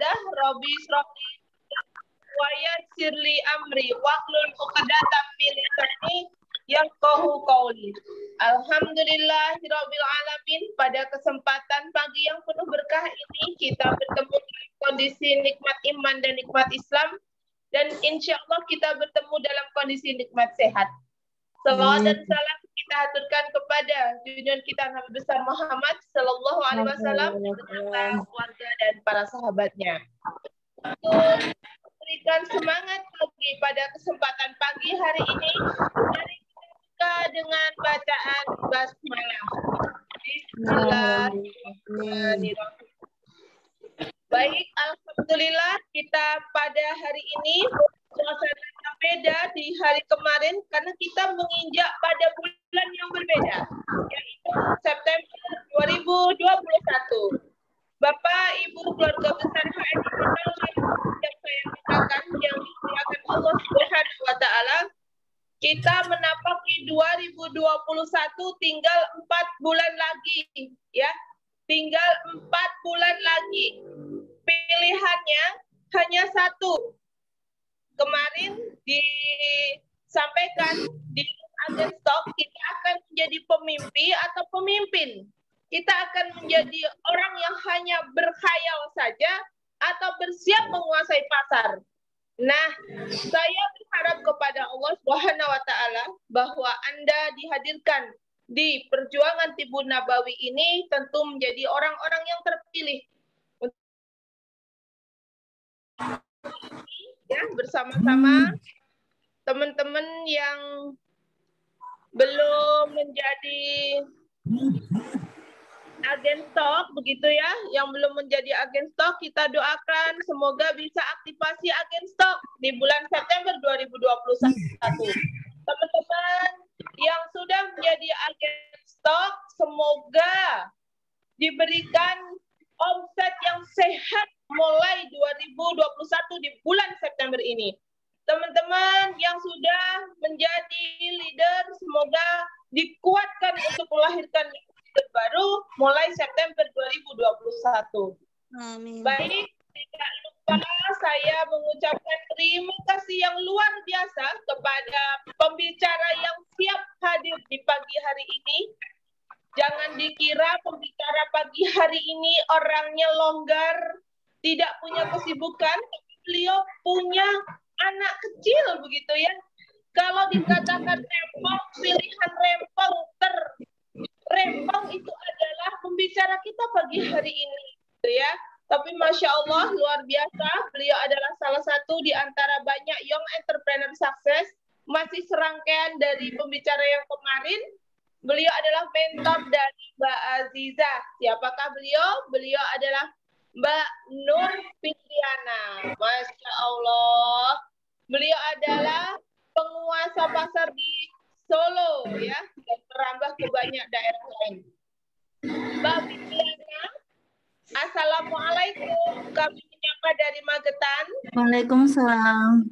ibadah, Rabbi shrahli wa yassirli amri wahlul 'uqdatam min lisani yafqahu qawli. Alhamdulillahirabbil alamin. Pada kesempatan pagi yang penuh berkah ini kita bertemu dalam kondisi nikmat iman dan nikmat Islam, dan insya Allah kita bertemu dalam kondisi nikmat sehat. Salawat dan salam kita haturkan kepada junjungan kita Nabi besar Muhammad Sallallahu Alaihi Wasallam beserta keluarga dan para sahabatnya. Untuk memberikan semangat pagi pada kesempatan pagi hari ini, mari kita buka dengan bacaan basmalah. Bismillahirrahmanirrahim. Baik, alhamdulillah kita pada hari ini suasananya beda di hari kemarin karena kita menginjak pada bulan yang berbeda, yaitu September 2021. Bapak, Ibu, keluarga besar HNI yang saya katakan yang dimuliakan Allah Subhanahu wa taala, kita menapaki 2021 tinggal 4 bulan lagi, ya. Tinggal 4 bulan lagi. Pilihannya hanya satu. Kemarin disampaikan di agen stok, kita akan menjadi pemimpi atau pemimpin. Kita akan menjadi orang yang hanya berkhayal saja atau bersiap menguasai pasar. Nah, saya berharap kepada Allah Subhanahu wa taala bahwa Anda dihadirkan di perjuangan Tibun Nabawi ini tentu menjadi orang-orang yang terpilih. Ya, bersama-sama teman-teman yang belum menjadi agen stok, begitu ya, yang belum menjadi agen stok, kita doakan semoga bisa aktivasi agen stok di bulan September 2021. Teman-teman yang sudah menjadi agen stok, semoga diberikan omset yang sehat mulai 2021 di bulan September ini. Teman-teman yang sudah menjadi leader, semoga dikuatkan untuk melahirkan leader baru mulai September 2021. Amin. Baik, tidak lupa saya mengucapkan terima kasih yang luar biasa kepada pembicara yang siap hadir di pagi hari ini. Jangan dikira pembicara pagi hari ini orangnya longgar, tidak punya kesibukan, tapi beliau punya anak kecil begitu ya. Kalau dikatakan rempong, pilihan rempong rempong itu adalah pembicara kita pagi hari ini, gitu ya. Tapi Masya Allah, luar biasa, beliau adalah salah satu di antara banyak young entrepreneur sukses, masih serangkaian dari pembicara yang kemarin. Beliau adalah mentor dari Mbak Aziza. Siapakah beliau? Beliau adalah Mbak Nur Fitriana. Masya Allah. Beliau adalah penguasa pasar di Solo, ya, dan merambah ke banyak daerah lain. Mbak Fitriana, Assalamualaikum. Kami menyapa dari Magetan. Waalaikumsalam.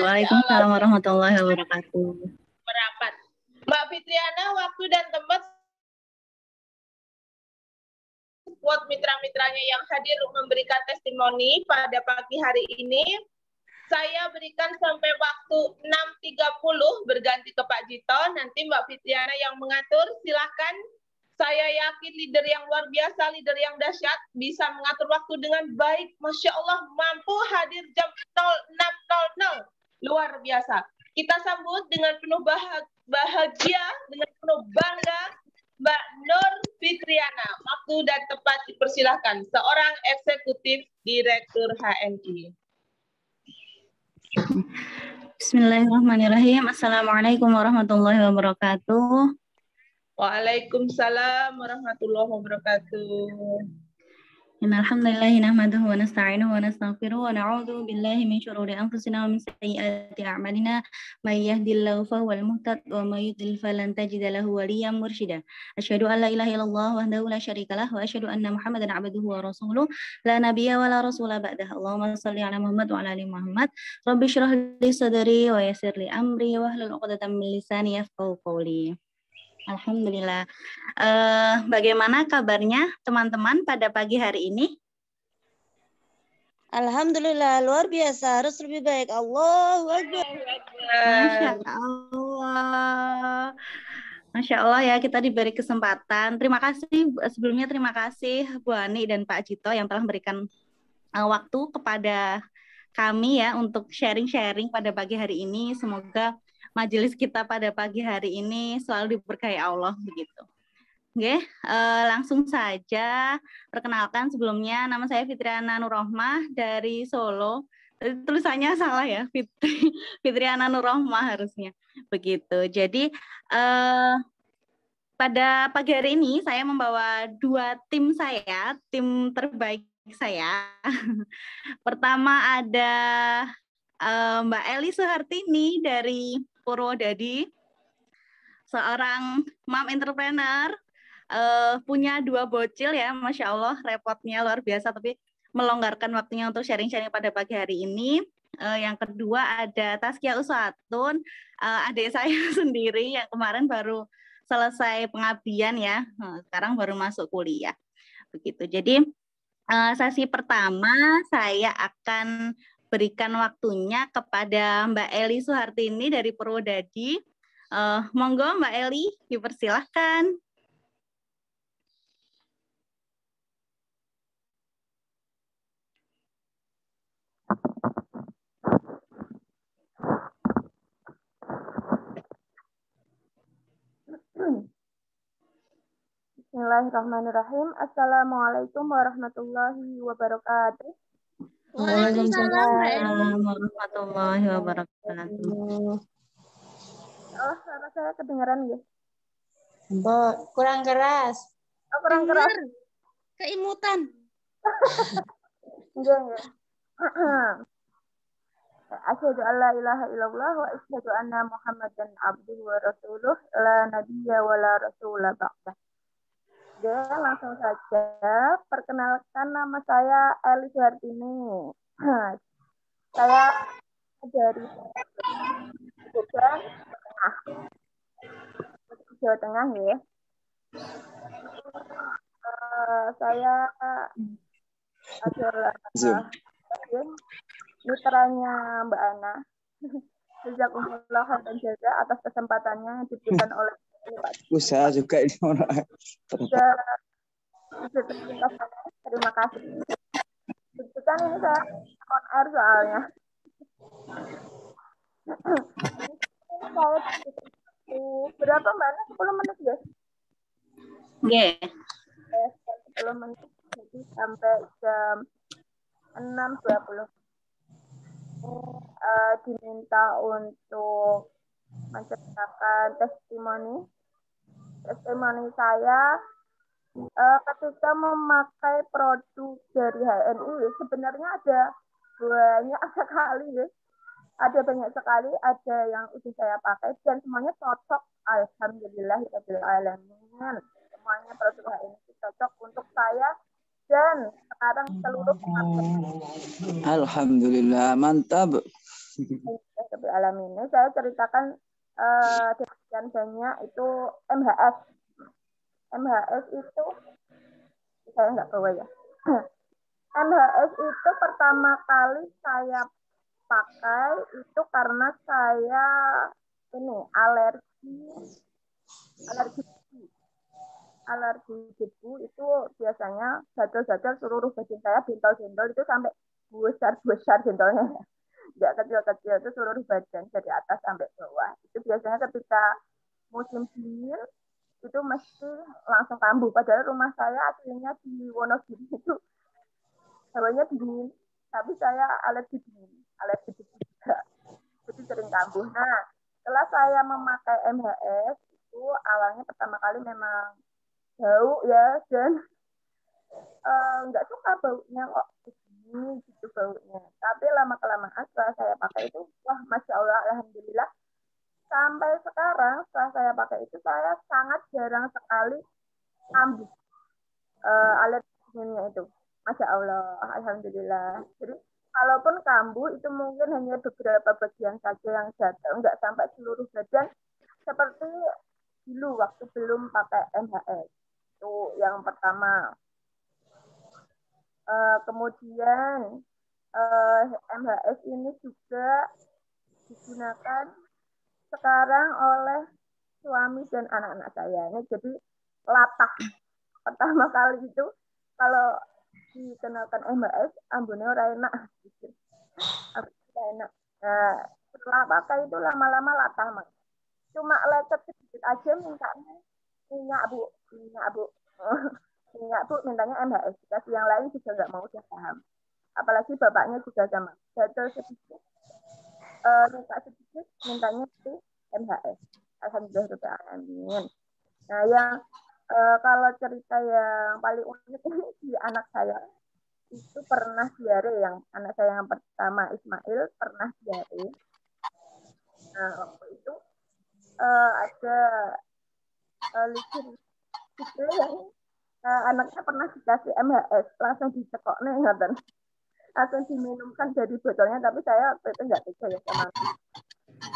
Waalaikumsalam warahmatullahi wabarakatuh. Merapat. Mbak Fitriana, waktu dan tempat buat mitra-mitranya yang hadir memberikan testimoni pada pagi hari ini. Saya berikan sampai waktu 6.30 berganti ke Pak Jito. Nanti Mbak Fitriana yang mengatur, silahkan. Saya yakin leader yang luar biasa, leader yang dahsyat, bisa mengatur waktu dengan baik. Masya Allah, mampu hadir jam 06.00. Luar biasa. Kita sambut dengan penuh bahagia, dengan penuh bangga, Mbak Nur Fitriana. Waktu dan tempat dipersilahkan. Seorang eksekutif direktur HNI. Bismillahirrahmanirrahim. Assalamualaikum warahmatullahi wabarakatuh. Waalaikumsalam warahmatullahi wabarakatuh. Innalhamdulillahi nahmaduhu wa nasta'inuhu wa nastaghfiruhu wa na'udzu billahi min syururi anfusina wa min sayyiati a'malina may yahdihillahu fahuwal muhtad wa may yudlil falan tajida lahu waliyyan mursyida. Asyhadu an la ilaha illallah wahdahu la syarikalah wa asyhadu anna Muhammadan 'abduhu wa rasuluh la nabiyya wa la rasula ba'dah. Allahumma shalli 'ala Muhammad wa 'ala ali Muhammad. Rabbi shrah li sadri wa yassir li amri wahlul 'uqdatam min lisani yafqahu qawli. Alhamdulillah. Bagaimana kabarnya teman-teman pada pagi hari ini? Alhamdulillah, luar biasa. Harus lebih baik. Allahu Akbar. Masya Allah. Masya Allah ya, kita diberi kesempatan. Terima kasih, sebelumnya terima kasih Bu Ani dan Pak Cito yang telah memberikan waktu kepada kami ya untuk sharing-sharing pada pagi hari ini. Semoga majelis kita pada pagi hari ini selalu diberkahi Allah begitu. Oke, langsung saja perkenalkan sebelumnya, nama saya Fitriana Nurrohmah dari Solo. Tulisannya salah ya, Fitriana Nurrohmah harusnya begitu. Jadi pada pagi hari ini saya membawa dua tim saya, tim terbaik saya. Pertama ada Mbak Eli Suhartini dari Purwodadi, seorang mom entrepreneur, punya dua bocil ya, Masya Allah, repotnya luar biasa, tapi melonggarkan waktunya untuk sharing-sharing pada pagi hari ini. Yang kedua ada Taskia Uswatun, adik saya sendiri yang kemarin baru selesai pengabdian ya, sekarang baru masuk kuliah. Begitu. Jadi sesi pertama saya akan berikan waktunya kepada Mbak Eli Suhartini dari Purwodadi. Monggo Mbak Eli, dipersilahkan. Bismillahirrahmanirrahim. Assalamualaikum warahmatullahi wabarakatuh. Waalaikumsalam warahmatullahi wabarakatuh. Oh, suara saya kedengaran ya? Kurang keras. Oh, kurang keras. Keimutan. Enggak. Asyhadu an la ilaha illallah wa asyhadu anna Muhammadan abduhu wa rasuluh la nabiyya wa la rasula ba'dah. Oke, langsung saja. Perkenalkan, nama saya Eli Suhartini. Saya dari Jawa Tengah ya. Saya adalah mitranya Mbak Ana. Jazakumullah khairan jaza atas kesempatannya yang diberikan oleh Pak. Usaha juga ini orang. Terima kasih. Kan ini saya on air soalnya. Berapa Mbak Ana? 10 menit ya? Oke. 10 menit jadi sampai jam 6.20. Diminta untuk menceritakan testimoni saya ketika memakai produk dari HNI. Sebenarnya ada banyak sekali ya. Ada banyak sekali, ada yang udah saya pakai dan semuanya cocok. Alhamdulillahirabbil alamin. Semuanya produk HNI cocok untuk saya dan sekarang seluruh Alhamdulillah, mantap. Alamin. Ini saya ceritakan sekian banyak itu MHS. MHS itu saya nggak bawa ya. MHS itu pertama kali saya pakai itu karena saya ini alergi debu itu biasanya jadul-jadul seluruh badan saya bentol-bentol itu sampai besar bentolnya. Nggak kecil-kecil, itu seluruh badan dari atas sampai bawah. Itu biasanya ketika musim dingin itu mesti langsung kambuh. Padahal rumah saya aslinya di Wonogiri itu hawanya dingin, tapi saya alergi dingin, alergi debu juga. Jadi sering kambuh. Nah, setelah saya memakai MHS itu awalnya pertama kali memang bau ya, dan nggak suka baunya kok begini gitu baunya. Tapi lama-kelamaan setelah saya pakai itu, wah Masya Allah, Alhamdulillah. Sampai sekarang setelah saya pakai itu, saya sangat jarang sekali kambuh alerginya itu. Masya Allah, Alhamdulillah. Jadi kalaupun kambuh itu mungkin hanya beberapa bagian saja yang jatuh, nggak sampai seluruh badan seperti dulu waktu belum pakai MHS. Itu yang pertama. Kemudian MHS ini juga digunakan sekarang oleh suami dan anak-anak saya. Ini jadi latah. Pertama kali itu kalau dikenalkan MHS, ambune ora enak. Ora enak. Nah, setelah pakai itu lama-lama latah, Mas. Cuma lecet sedikit aja mintanya minyak, Bu. Minyak, Bu, mintanya MHS. Dikasih yang lain juga nggak mau, saya paham. Apalagi bapaknya juga sama. Gatel sedikit, minta sedikit, mintanya itu MHS. Alhamdulillah, amin. Nah, yang kalau cerita yang paling unik ini di anak saya itu pernah diare, yang anak saya yang pertama Ismail pernah diare. Nah, waktu itu ada licin yang anaknya pernah dikasih MHS, langsung dicekok nih, langsung diminumkan dari botolnya, tapi saya waktu itu nggak tega ya sama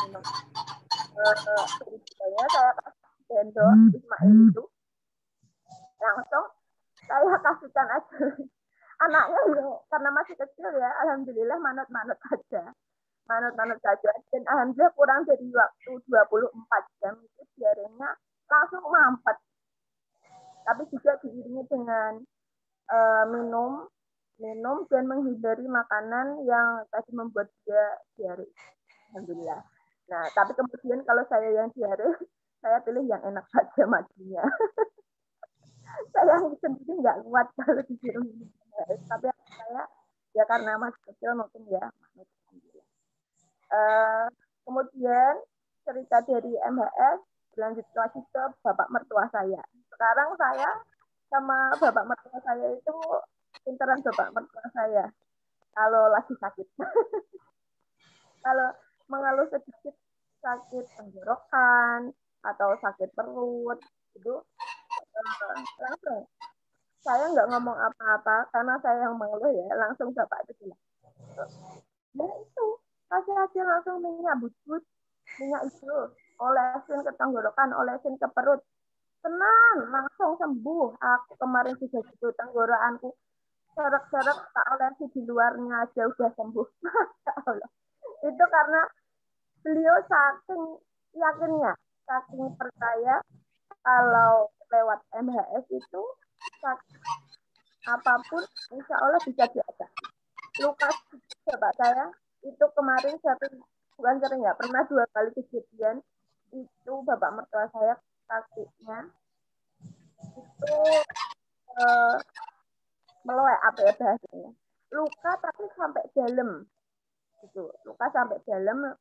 minum. Dari botolnya saya kasih sendok Ismail itu, langsung saya kasihkan aja. Anaknya ya, karena masih kecil ya, alhamdulillah manut-manut saja. Dan alhamdulillah kurang dari waktu 24 jam itu diarenya langsung mampet. Tapi juga diiringi dengan minum dan menghindari makanan yang tadi membuat dia diare. Alhamdulillah. Nah, tapi kemudian kalau saya yang diare, saya pilih yang enak saja majinya. Saya sendiri nggak kuat kalau disuruh minum. Tapi saya ya karena masih kecil mungkin ya. Kemudian cerita dari MHS lanjut lagi ke bapak mertua saya. Sekarang saya sama bapak mertua saya itu pinteran bapak mertua saya kalau lagi sakit. Kalau mengeluh sedikit sakit tenggorokan atau sakit perut itu langsung saya nggak ngomong apa-apa karena saya yang mengeluh ya, langsung bapak itu bilang, ya itu kasih aja langsung minyak bubut, minyak itu olesin ke tenggorokan, olesin ke perut, tenang langsung sembuh. Aku kemarin juga gitu, tenggorokanku seret-seret tak olesi di luarnya aja udah sembuh. Masya Allah. Itu karena beliau saking yakinnya, saking percaya kalau lewat MHS itu sakit apapun insya Allah bisa diatasi. Luka bapak saya itu kemarin bukan sering ya, pernah 2 kali kejadian itu bapak mertua saya kakinya itu meloek apa ya bahasanya, luka tapi sampai dalam gitu, luka sampai dalam,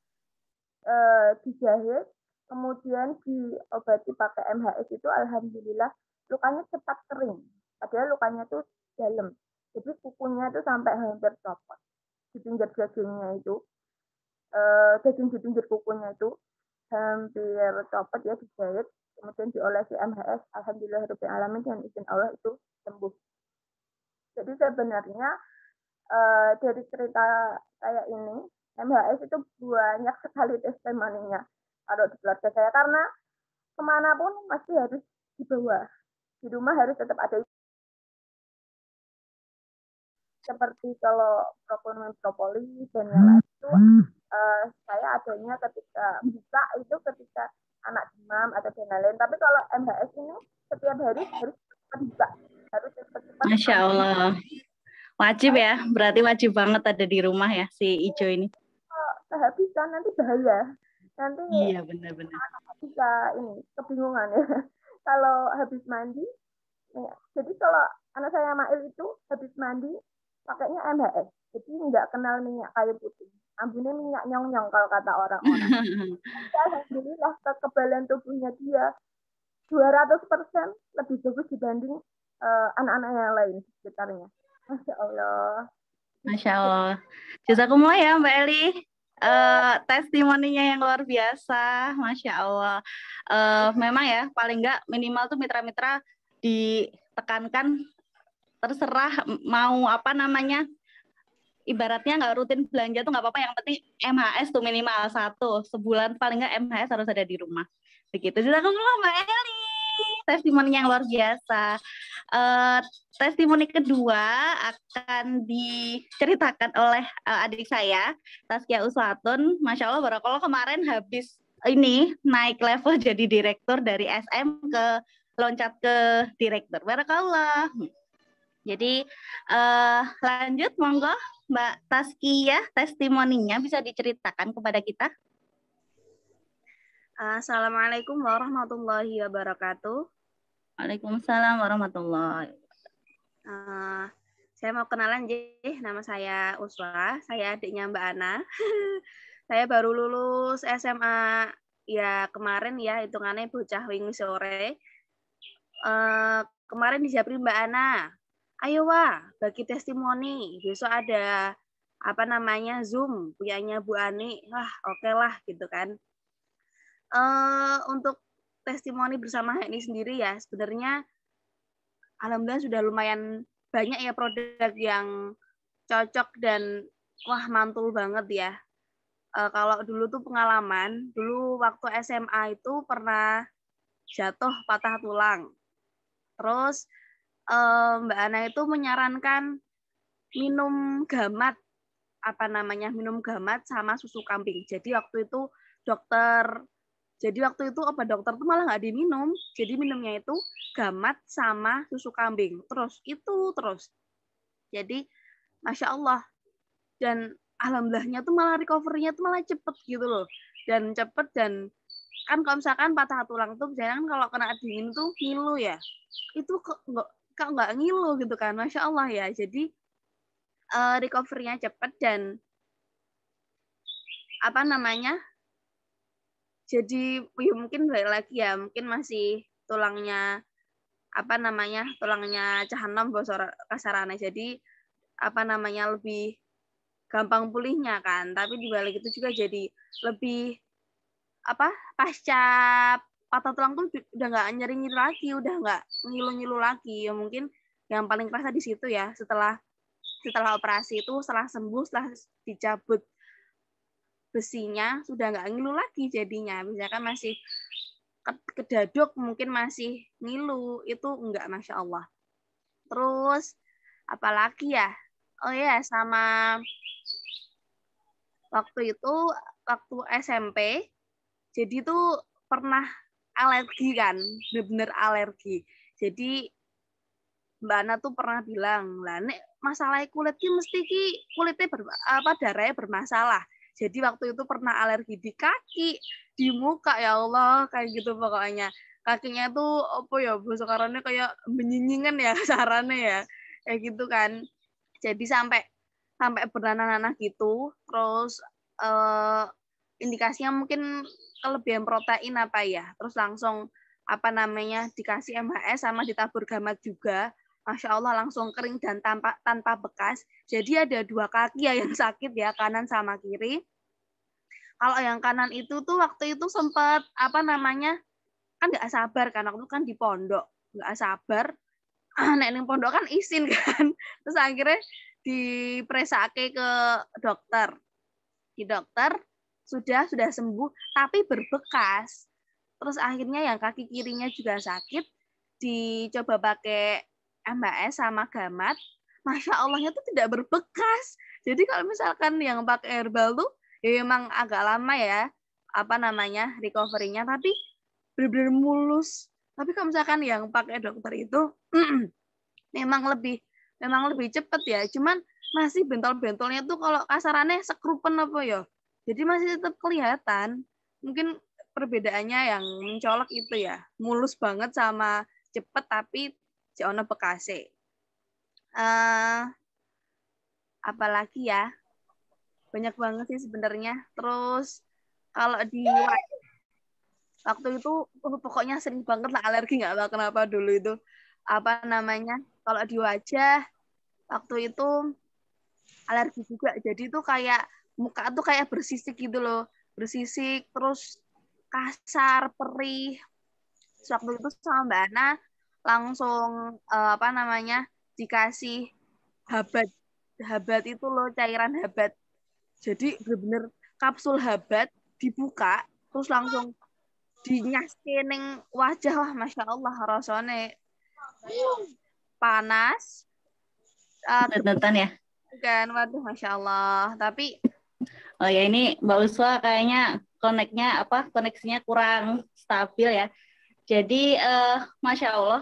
dijahit kemudian diobati pakai MHS itu alhamdulillah lukanya cepat kering, padahal lukanya tuh dalam, jadi kukunya tuh sampai hampir copot di pinggir dagingnya itu, daging di pinggir kukunya itu hampir copot ya, dijahit kemudian diolesi MHS, alhamdulillah alamin, dan izin Allah itu sembuh. Jadi sebenarnya dari cerita saya ini MHS itu banyak sekali testimoninya kalau di keluarga saya, karena kemanapun masih harus dibawa, di rumah harus tetap ada. Seperti kalau propolis dan yang lain itu saya adanya ketika buka itu ketika anak demam atau dan lain-lain. Tapi kalau MHS ini setiap hari harus buka, harus cepat-cepat. Masya Allah, wajib ya, berarti wajib banget ada di rumah ya si Ijo ini. Kehabisan nanti bahaya, nanti iya benar-benar bisa ini kebingungan ya. Kalau habis mandi, ya. Jadi kalau anak saya Mail itu habis mandi pakainya MHS, jadi nggak kenal minyak kayu putih, ambune minyak nyong-nyong kalau kata orang-orang. Alhamdulillah kekebalan tubuhnya dia 200% lebih bagus dibanding anak-anak yang lain di sekitarnya. Masya Allah. Masya Allah. Jazakumullah ya Mbak Eli. Testimoninya yang luar biasa, Masya Allah. Memang ya, paling nggak minimal tuh mitra-mitra ditekankan, terserah mau apa namanya, ibaratnya nggak rutin belanja tuh nggak apa-apa, yang penting MHS tuh minimal 1 sebulan, paling nggak MHS harus ada di rumah. Begitu. Jazakumullah Mbak Eli, testimoni yang luar biasa. Testimoni kedua akan diceritakan oleh adik saya, Taskia Uswatun. Masya Allah, barakallah, kemarin habis ini naik level jadi direktur dari SM ke loncat ke direktur. Barakallah. Jadi lanjut, monggo Mbak Taskia, testimoninya bisa diceritakan kepada kita. Assalamualaikum warahmatullahi wabarakatuh. Waalaikumsalam warahmatullahi wabarakatuh. Saya mau kenalan, nama saya Uswa, saya adiknya Mbak Ana. Saya baru lulus SMA ya kemarin ya, hitungannya bocah wingi sore. Kemarin dijabri Mbak Ana, ayo wah bagi testimoni, besok ada Zoom punyanya Bu Ani. Wah, oke lah gitu kan. Untuk testimoni bersama ini sendiri ya, sebenarnya alhamdulillah sudah lumayan banyak ya produk yang cocok dan wah mantul banget ya. Kalau dulu tuh pengalaman, dulu waktu SMA itu pernah jatuh patah tulang. Terus Mbak Ana itu menyarankan minum gamat, minum gamat sama susu kambing. Jadi waktu itu obat dokter tuh malah nggak diminum. Jadi minumnya itu gamat sama susu kambing. Terus. Jadi Masya Allah. Dan alhamdulillahnya tuh malah recovery-nya tuh malah cepet gitu loh. Dan cepet dan kan kalau misalkan patah tulang tuh biasanya kan kalau kena dingin tuh ngilu ya. Itu kok nggak ngilu gitu kan. Masya Allah ya. Jadi recovery-nya cepet dan jadi ya mungkin balik lagi ya, mungkin masih tulangnya cahanom bosor kasarannya. Jadi lebih gampang pulihnya kan. Tapi dibalik itu juga jadi lebih pasca patah tulang tuh udah nggak nyeri-nyeri lagi, udah nggak ngilu-ngilu lagi. Ya mungkin yang paling kerasa di situ ya setelah operasi itu, setelah sembuh, setelah dicabut besinya sudah nggak ngilu lagi jadinya. Misalkan masih kedaduk mungkin masih ngilu, itu enggak, Masya Allah. Terus apalagi ya? Oh ya, sama waktu SMP, jadi tuh pernah alergi kan, bener-bener alergi. Jadi Mbak Ana tuh pernah bilang, lah nek masalah kulit ki mesti ki kulitnya darahnya bermasalah. Jadi waktu itu pernah alergi di kaki, di muka, ya Allah, kayak gitu pokoknya. Kakinya tuh bosokarannya kayak menyinyingan ya sarannya ya. Kayak gitu kan. Jadi sampai bernanah-nanah gitu. Terus indikasinya mungkin kelebihan protein Terus langsung dikasih MHS sama ditabur gamat juga. Masya Allah langsung kering dan tanpa bekas. Jadi ada 2 kaki ya yang sakit ya, kanan sama kiri. Kalau yang kanan itu tuh waktu itu sempat kan nggak sabar kan, waktu itu kan di pondok nggak sabar. Nek ning pondok kan isin kan. Terus akhirnya dipresake ke dokter. Di dokter sudah sembuh tapi berbekas. Terus akhirnya yang kaki kirinya juga sakit, dicoba pakai MHS sama gamat, Masya Allahnya tuh tidak berbekas. Jadi kalau misalkan yang pakai herbal tuh ya memang agak lama ya recovery-nya, tapi benar-benar mulus. Tapi kalau misalkan yang pakai dokter itu memang lebih cepat ya. Cuman masih bentol-bentolnya tuh kalau kasarannya sekrupen jadi masih tetap kelihatan. Mungkin perbedaannya yang mencolok itu ya, mulus banget sama cepet tapi ono bekase. Apalagi ya, banyak banget sih sebenarnya. Terus kalau di waktu itu pokoknya sering banget lah alergi, nggak tahu kenapa dulu itu kalau di wajah waktu itu alergi juga. Jadi itu kayak muka tuh kayak bersisik gitu loh, bersisik terus kasar, perih. Waktu itu sama Mbak Ana langsung dikasih habat itu loh, cairan habat. Jadi bener-bener kapsul habat dibuka terus langsung dinyaske ning wajah. Wah, Masya Allah rasane panas. Nonton ya. Kan, waduh, Masya Allah. Tapi Oh ya, ini Mbak Uswa kayaknya koneksinya kurang stabil ya. Jadi Masya Allah,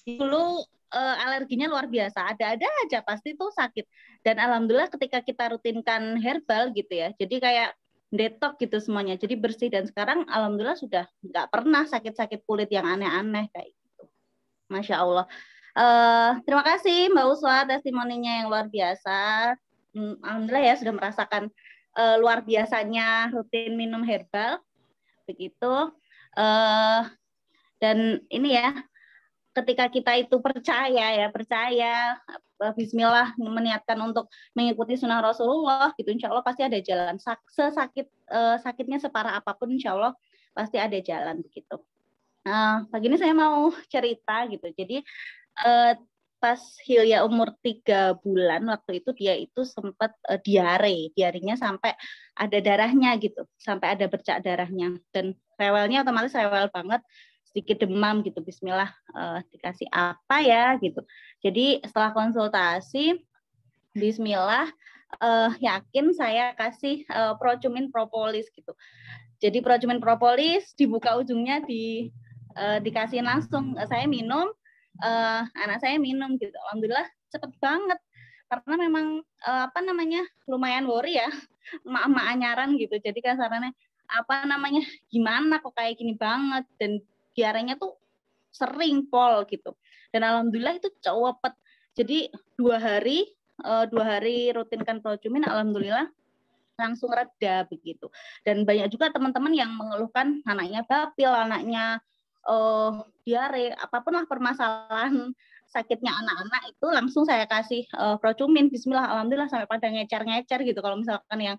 dulu alerginya luar biasa, ada aja pasti tuh sakit. Dan alhamdulillah ketika kita rutinkan herbal gitu ya, jadi kayak detox gitu semuanya, jadi bersih. Dan sekarang alhamdulillah sudah nggak pernah sakit-sakit kulit yang aneh-aneh kayak gitu. Masya Allah. Terima kasih Mbak Uswa testimoninya yang luar biasa. Alhamdulillah ya sudah merasakan luar biasanya rutin minum herbal begitu. Dan ini ya, ketika kita itu percaya Bismillah meniatkan untuk mengikuti sunnah Rasulullah gitu, insya Allah pasti ada jalan. Sakitnya separah apapun, insya Allah pasti ada jalan begitu. Pagi ini saya mau cerita gitu. Jadi pas Hilya umur 3 bulan waktu itu, dia itu sempat diarenya sampai ada darahnya gitu, sampai ada bercak darahnya, dan rewelnya otomatis rewel banget, sedikit demam gitu. Bismillah, dikasih apa ya gitu. Jadi setelah konsultasi, Bismillah, yakin saya kasih Procumin Propolis gitu. Jadi Procumin Propolis dibuka ujungnya, dikasih langsung, saya minum. Anak saya minum gitu, alhamdulillah cepet banget, karena memang lumayan worry ya, emak-emak anyaran gitu. Jadi kasarannya gimana kok kayak gini banget, dan diarenya tuh sering pol gitu. Dan alhamdulillah itu cepet. Jadi 2 hari rutinkan Procumin, alhamdulillah langsung reda begitu. Dan banyak juga teman-teman yang mengeluhkan anaknya bapil, anaknya diare, apapun lah permasalahan sakitnya anak-anak itu, langsung saya kasih Procumin. Bismillah, alhamdulillah sampai pada ngecer-ngecer gitu. Kalau misalkan yang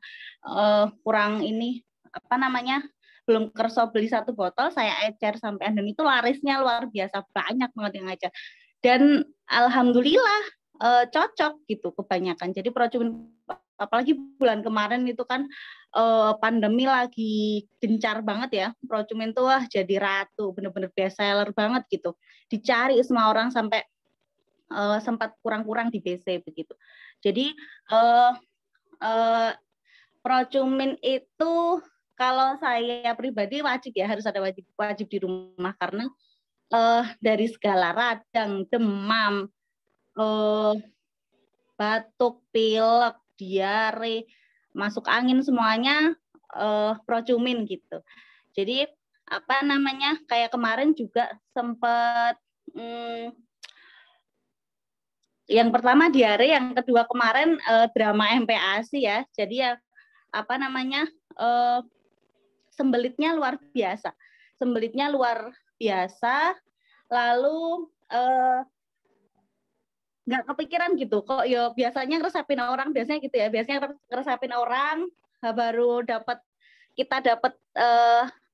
kurang ini belum kerso beli 1 botol, saya ecer sampai, dan itu larisnya luar biasa, banyak banget yang ecer. Dan alhamdulillah cocok gitu kebanyakan. Jadi Procumin, apalagi bulan kemarin itu kan pandemi lagi gencar banget ya, Procumin tuh jadi ratu, bener-bener best seller banget gitu, dicari semua orang, sampai sempat kurang-kurang di BC begitu. Jadi Procumin itu kalau saya pribadi wajib ya, harus ada wajib di rumah, karena dari segala radang, demam, batuk, pilek, diare, masuk angin, semuanya Procumin gitu. Jadi kayak kemarin juga sempat yang pertama diare, yang kedua kemarin drama MPASI ya. Jadi ya sembelitnya luar biasa, lalu nggak kepikiran gitu kok yo, biasanya ngeresapin orang, baru kita dapat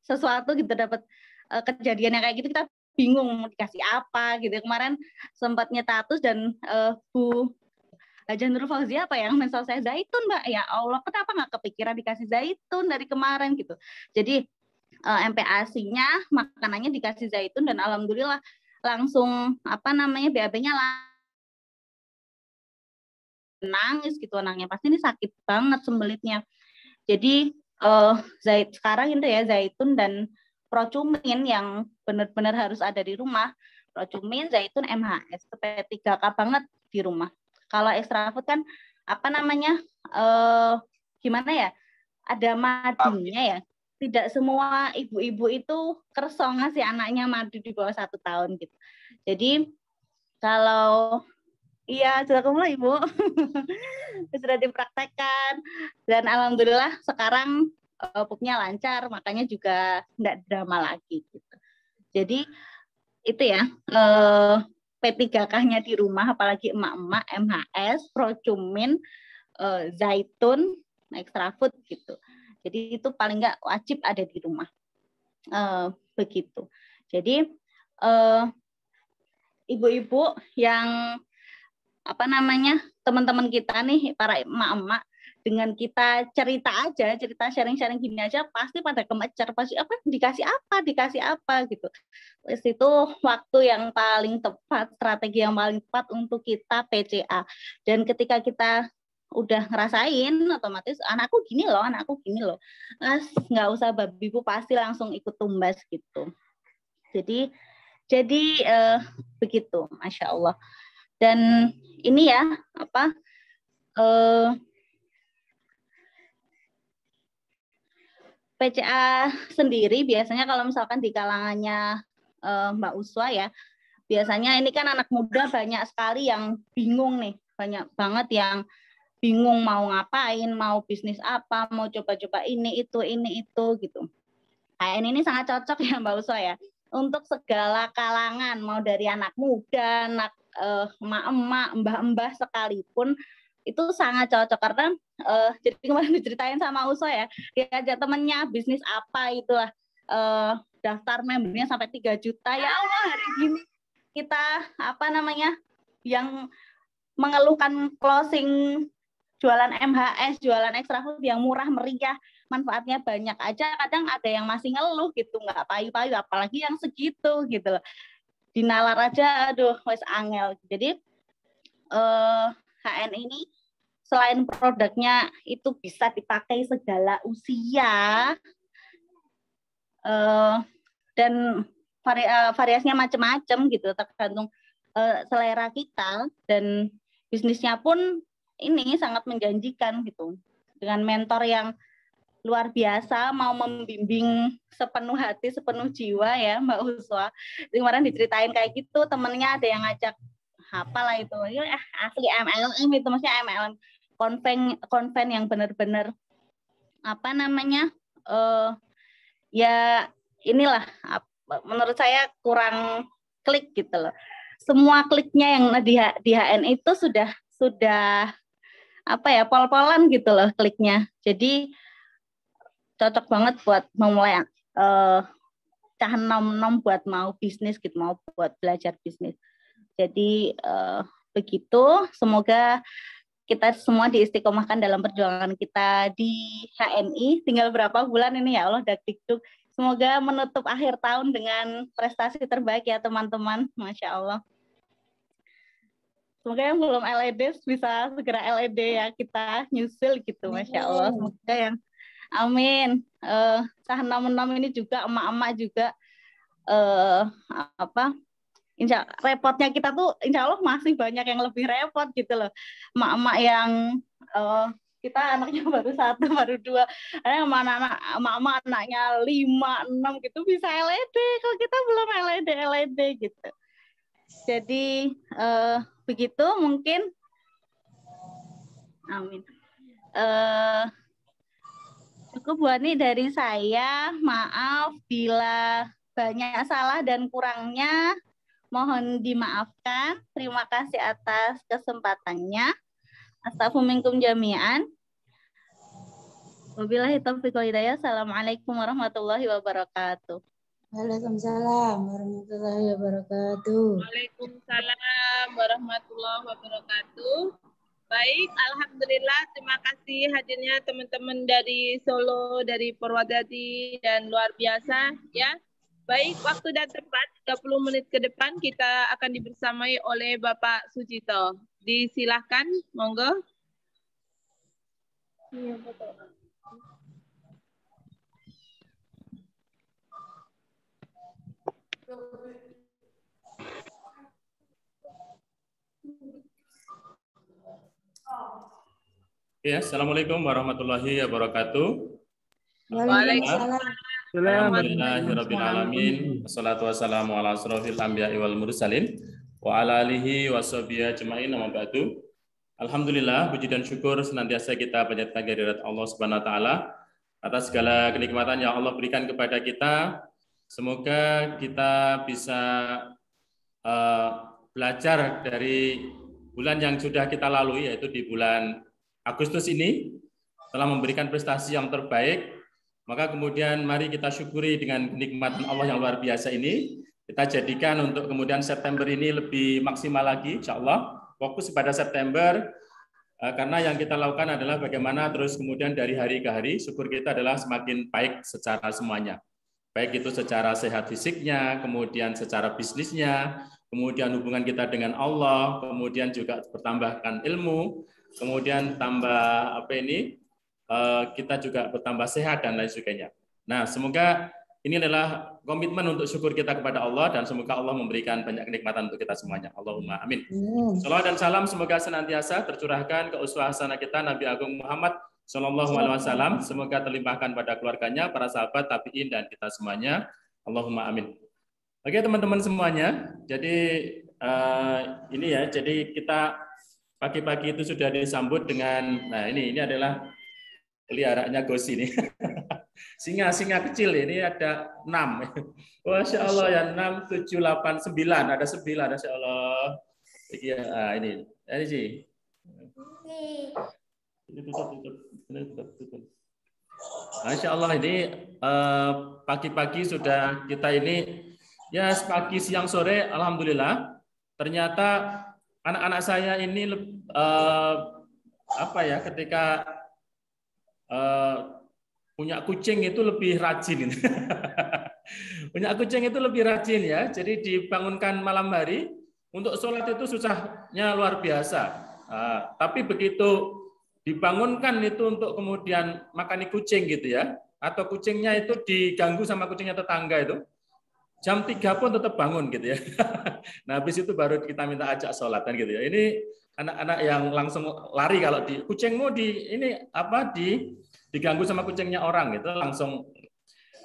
sesuatu gitu, dapat kejadian yang kayak gitu, kita bingung mau dikasih apa gitu. Kemarin sempat nyetatus, dan Bu Haja Nurul Fauzia yang mensal saya zaitun, Mbak. Ya Allah, kenapa nggak kepikiran dikasih zaitun dari kemarin gitu. Jadi MPASI-nya, makanannya dikasih zaitun, dan alhamdulillah langsung BAB-nya nangis gitu anaknya, pasti ini sakit banget sembelitnya. Jadi sekarang itu ya zaitun dan Procumin yang benar-benar harus ada di rumah. Procumin, zaitun, MHS, P3K banget di rumah. Kalau extra food kan gimana ya, ada madinya ya. Tidak semua ibu-ibu itu kerso ngasih anaknya madu di bawah 1 tahun gitu. Jadi kalau iya, jazakumullah Ibu. Sudah dipraktekkan, dan alhamdulillah sekarang pupnya lancar, makanya juga enggak drama lagi gitu. Jadi itu ya, P3K-nya di rumah, apalagi emak-emak, MHS, Procumin, zaitun, extra food gitu. Jadi itu paling enggak wajib ada di rumah. Begitu. Jadi ibu-ibu yang teman-teman kita nih, para emak-emak, dengan kita cerita aja, cerita sharing-sharing gini aja, pasti pada kemecer, pasti apa dikasih apa gitu. Terus itu waktu yang paling tepat, strategi yang paling tepat untuk kita PCA. Dan ketika kita udah ngerasain, otomatis anakku gini loh, Mas, nggak usah babi bu, pasti langsung ikut tumbas gitu. Jadi begitu, Masya Allah. Dan ini ya PCA sendiri biasanya kalau misalkan di kalangannya Mbak Uswa ya, biasanya ini kan anak muda banyak sekali yang bingung nih, banyak banget yang bingung mau ngapain, mau bisnis apa, mau coba-coba ini itu gitu. KN ini sangat cocok ya Mbak Uswa ya, untuk segala kalangan, mau dari anak muda, anak emak-emak, mbah-mbah sekalipun, itu sangat cocok karena jadi kemarin diceritain sama Uswa ya, diajak temennya bisnis apa itulah, daftar membernya sampai 3 juta, ya Allah hari gini kita yang mengeluhkan closing jualan MHS, jualan extra food yang murah meriah, manfaatnya banyak aja, kadang ada yang masih ngeluh gitu, nggak payu-payu, apalagi yang segitu gitu loh. Dinalar aja, aduh wes angel. Jadi HN ini selain produknya itu bisa dipakai segala usia, dan variasinya macam-macam gitu, tergantung selera kita, dan bisnisnya pun ini sangat menjanjikan gitu, dengan mentor yang luar biasa, mau membimbing sepenuh hati, sepenuh jiwa ya Mbak Uswa. Kemarin diceritain kayak gitu, temennya ada yang ngajak apalah itu, asli MLM itu, maksudnya MLM konven yang benar-benar ya inilah menurut saya kurang klik gitu loh. Semua kliknya yang di HN itu sudah pol-polan gitu loh kliknya. Jadi cocok banget buat memulai cah nom-nom buat mau bisnis gitu, mau buat belajar bisnis. Jadi begitu, semoga kita semua diistiqomahkan dalam perjuangan kita di HNI. Tinggal berapa bulan ini ya Allah, dak-dikduk. Semoga menutup akhir tahun dengan prestasi terbaik ya teman-teman, Masya Allah. Semoga yang belum LED bisa segera LED ya, kita nyusul gitu, Masya Allah. Semoga yang amin. Nom-nom ini juga, emak-emak juga repotnya kita tuh insya Allah masih banyak yang lebih repot gitu loh. Emak-emak yang kita anaknya baru 1, baru 2, ada emak-emak anaknya 5, 6 gitu bisa LED, kalau kita belum LED gitu. Jadi begitu mungkin. Amin. Cukup Bu Ani dari saya, maaf bila banyak salah dan kurangnya, mohon dimaafkan. Terima kasih atas kesempatannya. Astaghfirullahaladzim jami'an. Wabillahi taufiq wal hidayah. Assalamualaikum warahmatullahi wabarakatuh. Waalaikumsalam warahmatullahi wabarakatuh. Waalaikumsalam warahmatullahi wabarakatuh. Baik, alhamdulillah, terima kasih hadirnya teman-teman dari Solo, dari Purwodadi, dan luar biasa ya. Baik, waktu dan tempat 30 menit ke depan kita akan dibersamai oleh Bapak Sujito. Disilahkan, monggo. Iya, betul. Ya, assalamualaikum warahmatullahi wabarakatuh. Waalaikumsalam. Alhamdulillahirrabbilalamin. Wassalatu wassalamu ala asrofil anbiya'i wal mursalin wa ala alihi wa sahbihi ajma'in, amma ba'du. Alhamdulillah, puji dan syukur senantiasa kita panjatkan kehadirat Allah Subhanahu wa taala atas segala kenikmatan yang Allah berikan kepada kita. Semoga kita bisa belajar dari bulan yang sudah kita lalui, yaitu di bulan Agustus ini telah memberikan prestasi yang terbaik. Maka kemudian mari kita syukuri dengan kenikmatan Allah yang luar biasa ini. Kita jadikan untuk kemudian September ini lebih maksimal lagi, insya Allah. Fokus pada September, Karena yang kita lakukan adalah bagaimana terus kemudian dari hari ke hari syukur kita adalah semakin baik secara semuanya. Baik itu secara sehat fisiknya, kemudian secara bisnisnya, kemudian hubungan kita dengan Allah, kemudian juga bertambahkan ilmu, kemudian tambah kita juga bertambah sehat dan lain sebagainya. Nah, semoga ini adalah komitmen untuk syukur kita kepada Allah dan semoga Allah memberikan banyak kenikmatan untuk kita semuanya. Allahumma amin. Salawat dan salam semoga senantiasa tercurahkan ke uswah hasanah kita Nabi Agung Muhammad Sallallahu Alaihi Wasallam. Semoga terlimpahkan pada keluarganya, para sahabat, tabiin dan kita semuanya. Allahumma amin. Oke teman-teman semuanya. Jadi ini ya. Jadi kita pagi-pagi itu sudah disambut dengan, nah ini adalah peliharaannya Gosi ini. Singa kecil ini ada 6. Masya Allah ya 6, 7, 8, 9. Ada 9, Masya Allah. Ini sih. Tutup. Masya Allah ini pagi-pagi sudah kita ini ya pagi siang sore alhamdulillah ternyata anak-anak saya ini ketika punya kucing itu lebih rajin. Punya kucing itu lebih rajin ya. Jadi dibangunkan malam hari untuk sholat itu susahnya luar biasa. Tapi begitu dibangunkan itu untuk kemudian makani kucing gitu ya, atau kucingnya itu diganggu sama kucingnya tetangga itu, jam 3 pun tetap bangun gitu ya. Nah habis itu baru kita minta ajak sholat kan gitu ya. Ini anak-anak yang langsung lari kalau di kucingmu diganggu sama kucingnya orang gitu langsung.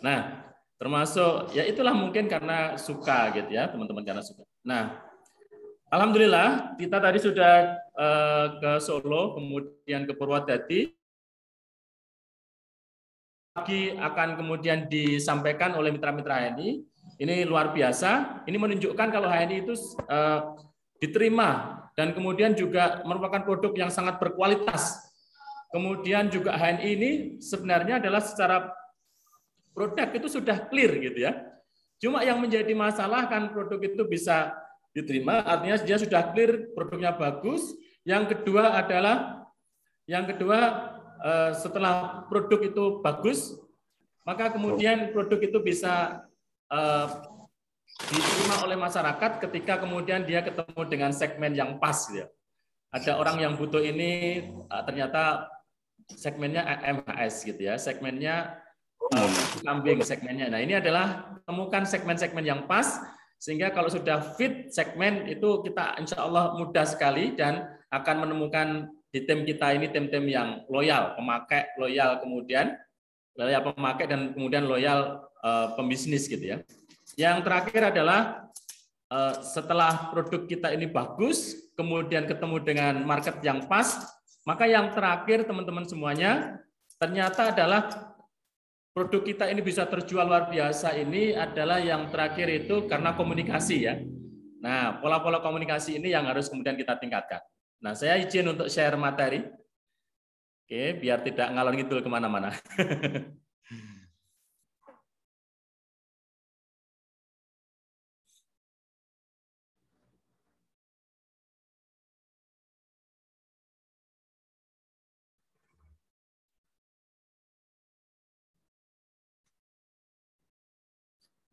Nah, termasuk ya itulah mungkin karena suka gitu ya, teman-teman karena suka. Nah, alhamdulillah kita tadi sudah ke Solo, kemudian ke Purwodadi. Lagi akan kemudian disampaikan oleh mitra-mitra HNI. Ini luar biasa. Ini menunjukkan kalau HNI itu diterima dan kemudian juga merupakan produk yang sangat berkualitas. Kemudian juga HNI ini sebenarnya adalah secara produk itu sudah clear gitu ya. Cuma yang menjadi masalah kan produk itu bisa diterima, artinya dia sudah clear, produknya bagus. Yang kedua setelah produk itu bagus, maka kemudian produk itu bisa diterima oleh masyarakat ketika kemudian dia ketemu dengan segmen yang pas gitu ya. Ada orang yang butuh ini ternyata segmennya MHS gitu ya, segmennya kambing segmennya. Nah ini adalah temukan segmen-segmen yang pas sehingga kalau sudah fit segmen itu kita insya Allah mudah sekali dan akan menemukan di tim kita ini tim-tim yang loyal pemakai, loyal kemudian loyal pemakai dan kemudian loyal pembisnis gitu ya. Yang terakhir adalah setelah produk kita ini bagus, kemudian ketemu dengan market yang pas. Maka yang terakhir teman-teman semuanya ternyata adalah produk kita ini bisa terjual luar biasa ini adalah yang terakhir itu karena komunikasi ya. Nah pola-pola komunikasi ini yang harus kemudian kita tingkatkan. Nah saya izin untuk share materi. Oke biar tidak ngalor ngidul kemana-mana.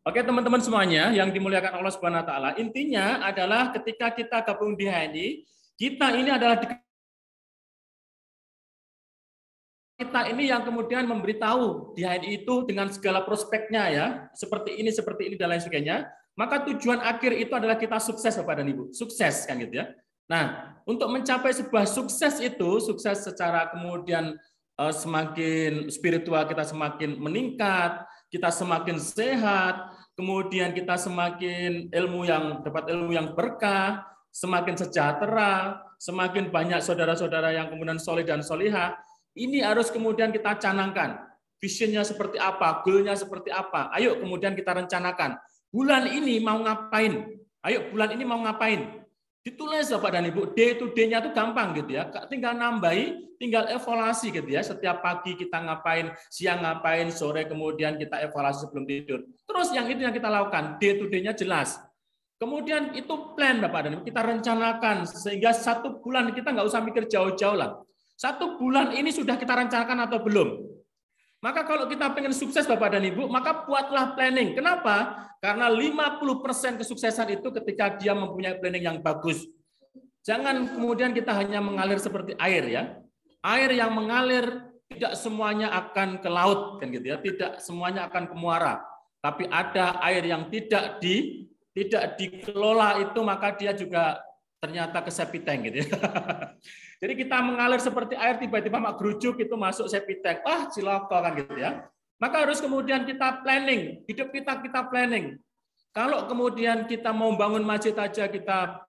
Oke teman-teman semuanya yang dimuliakan Allah Subhanahu wa taala, intinya adalah ketika kita gabung di HNI, kita ini adalah kita ini yang kemudian memberitahu di HNI itu dengan segala prospeknya ya, seperti ini dan lain sebagainya. Maka tujuan akhir itu adalah kita sukses Bapak dan Ibu, sukses kan gitu ya. Nah, untuk mencapai sebuah sukses itu, sukses secara kemudian semakin spiritual kita semakin meningkat, kita semakin sehat, kemudian kita semakin dapat ilmu yang berkah, semakin sejahtera, semakin banyak saudara-saudara yang kemudian soleh dan solihah. Ini harus kemudian kita canangkan. Visionnya seperti apa, goalnya seperti apa. Ayo kemudian kita rencanakan. Bulan ini mau ngapain? Ayo bulan ini mau ngapain? Ditulis Bapak dan Ibu, day to day-nya itu gampang gitu ya. Tinggal nambahi, tinggal evaluasi gitu ya. Setiap pagi kita ngapain, siang ngapain, sore kemudian kita evaluasi sebelum tidur. Terus yang itu yang kita lakukan, day to day-nya jelas. Kemudian itu plan Bapak dan Ibu, kita rencanakan sehingga 1 bulan kita nggak usah mikir jauh-jauh lah. 1 bulan ini sudah kita rencanakan atau belum? Maka kalau kita pengen sukses Bapak dan Ibu, maka buatlah planning. Kenapa? Karena 50% kesuksesan itu ketika dia mempunyai planning yang bagus. Jangan kemudian kita hanya mengalir seperti air ya. Air yang mengalir tidak semuanya akan ke laut kan gitu ya, tidak semuanya akan ke muara. Tapi ada air yang tidak dikelola itu, maka dia juga ternyata ke septic tank gitu ya. Jadi kita mengalir seperti air, tiba-tiba mak gerujuk itu masuk septic tank. Wah, cilaka kan gitu ya. Maka harus kemudian kita planning, hidup kita planning. Kalau kemudian kita mau bangun masjid aja kita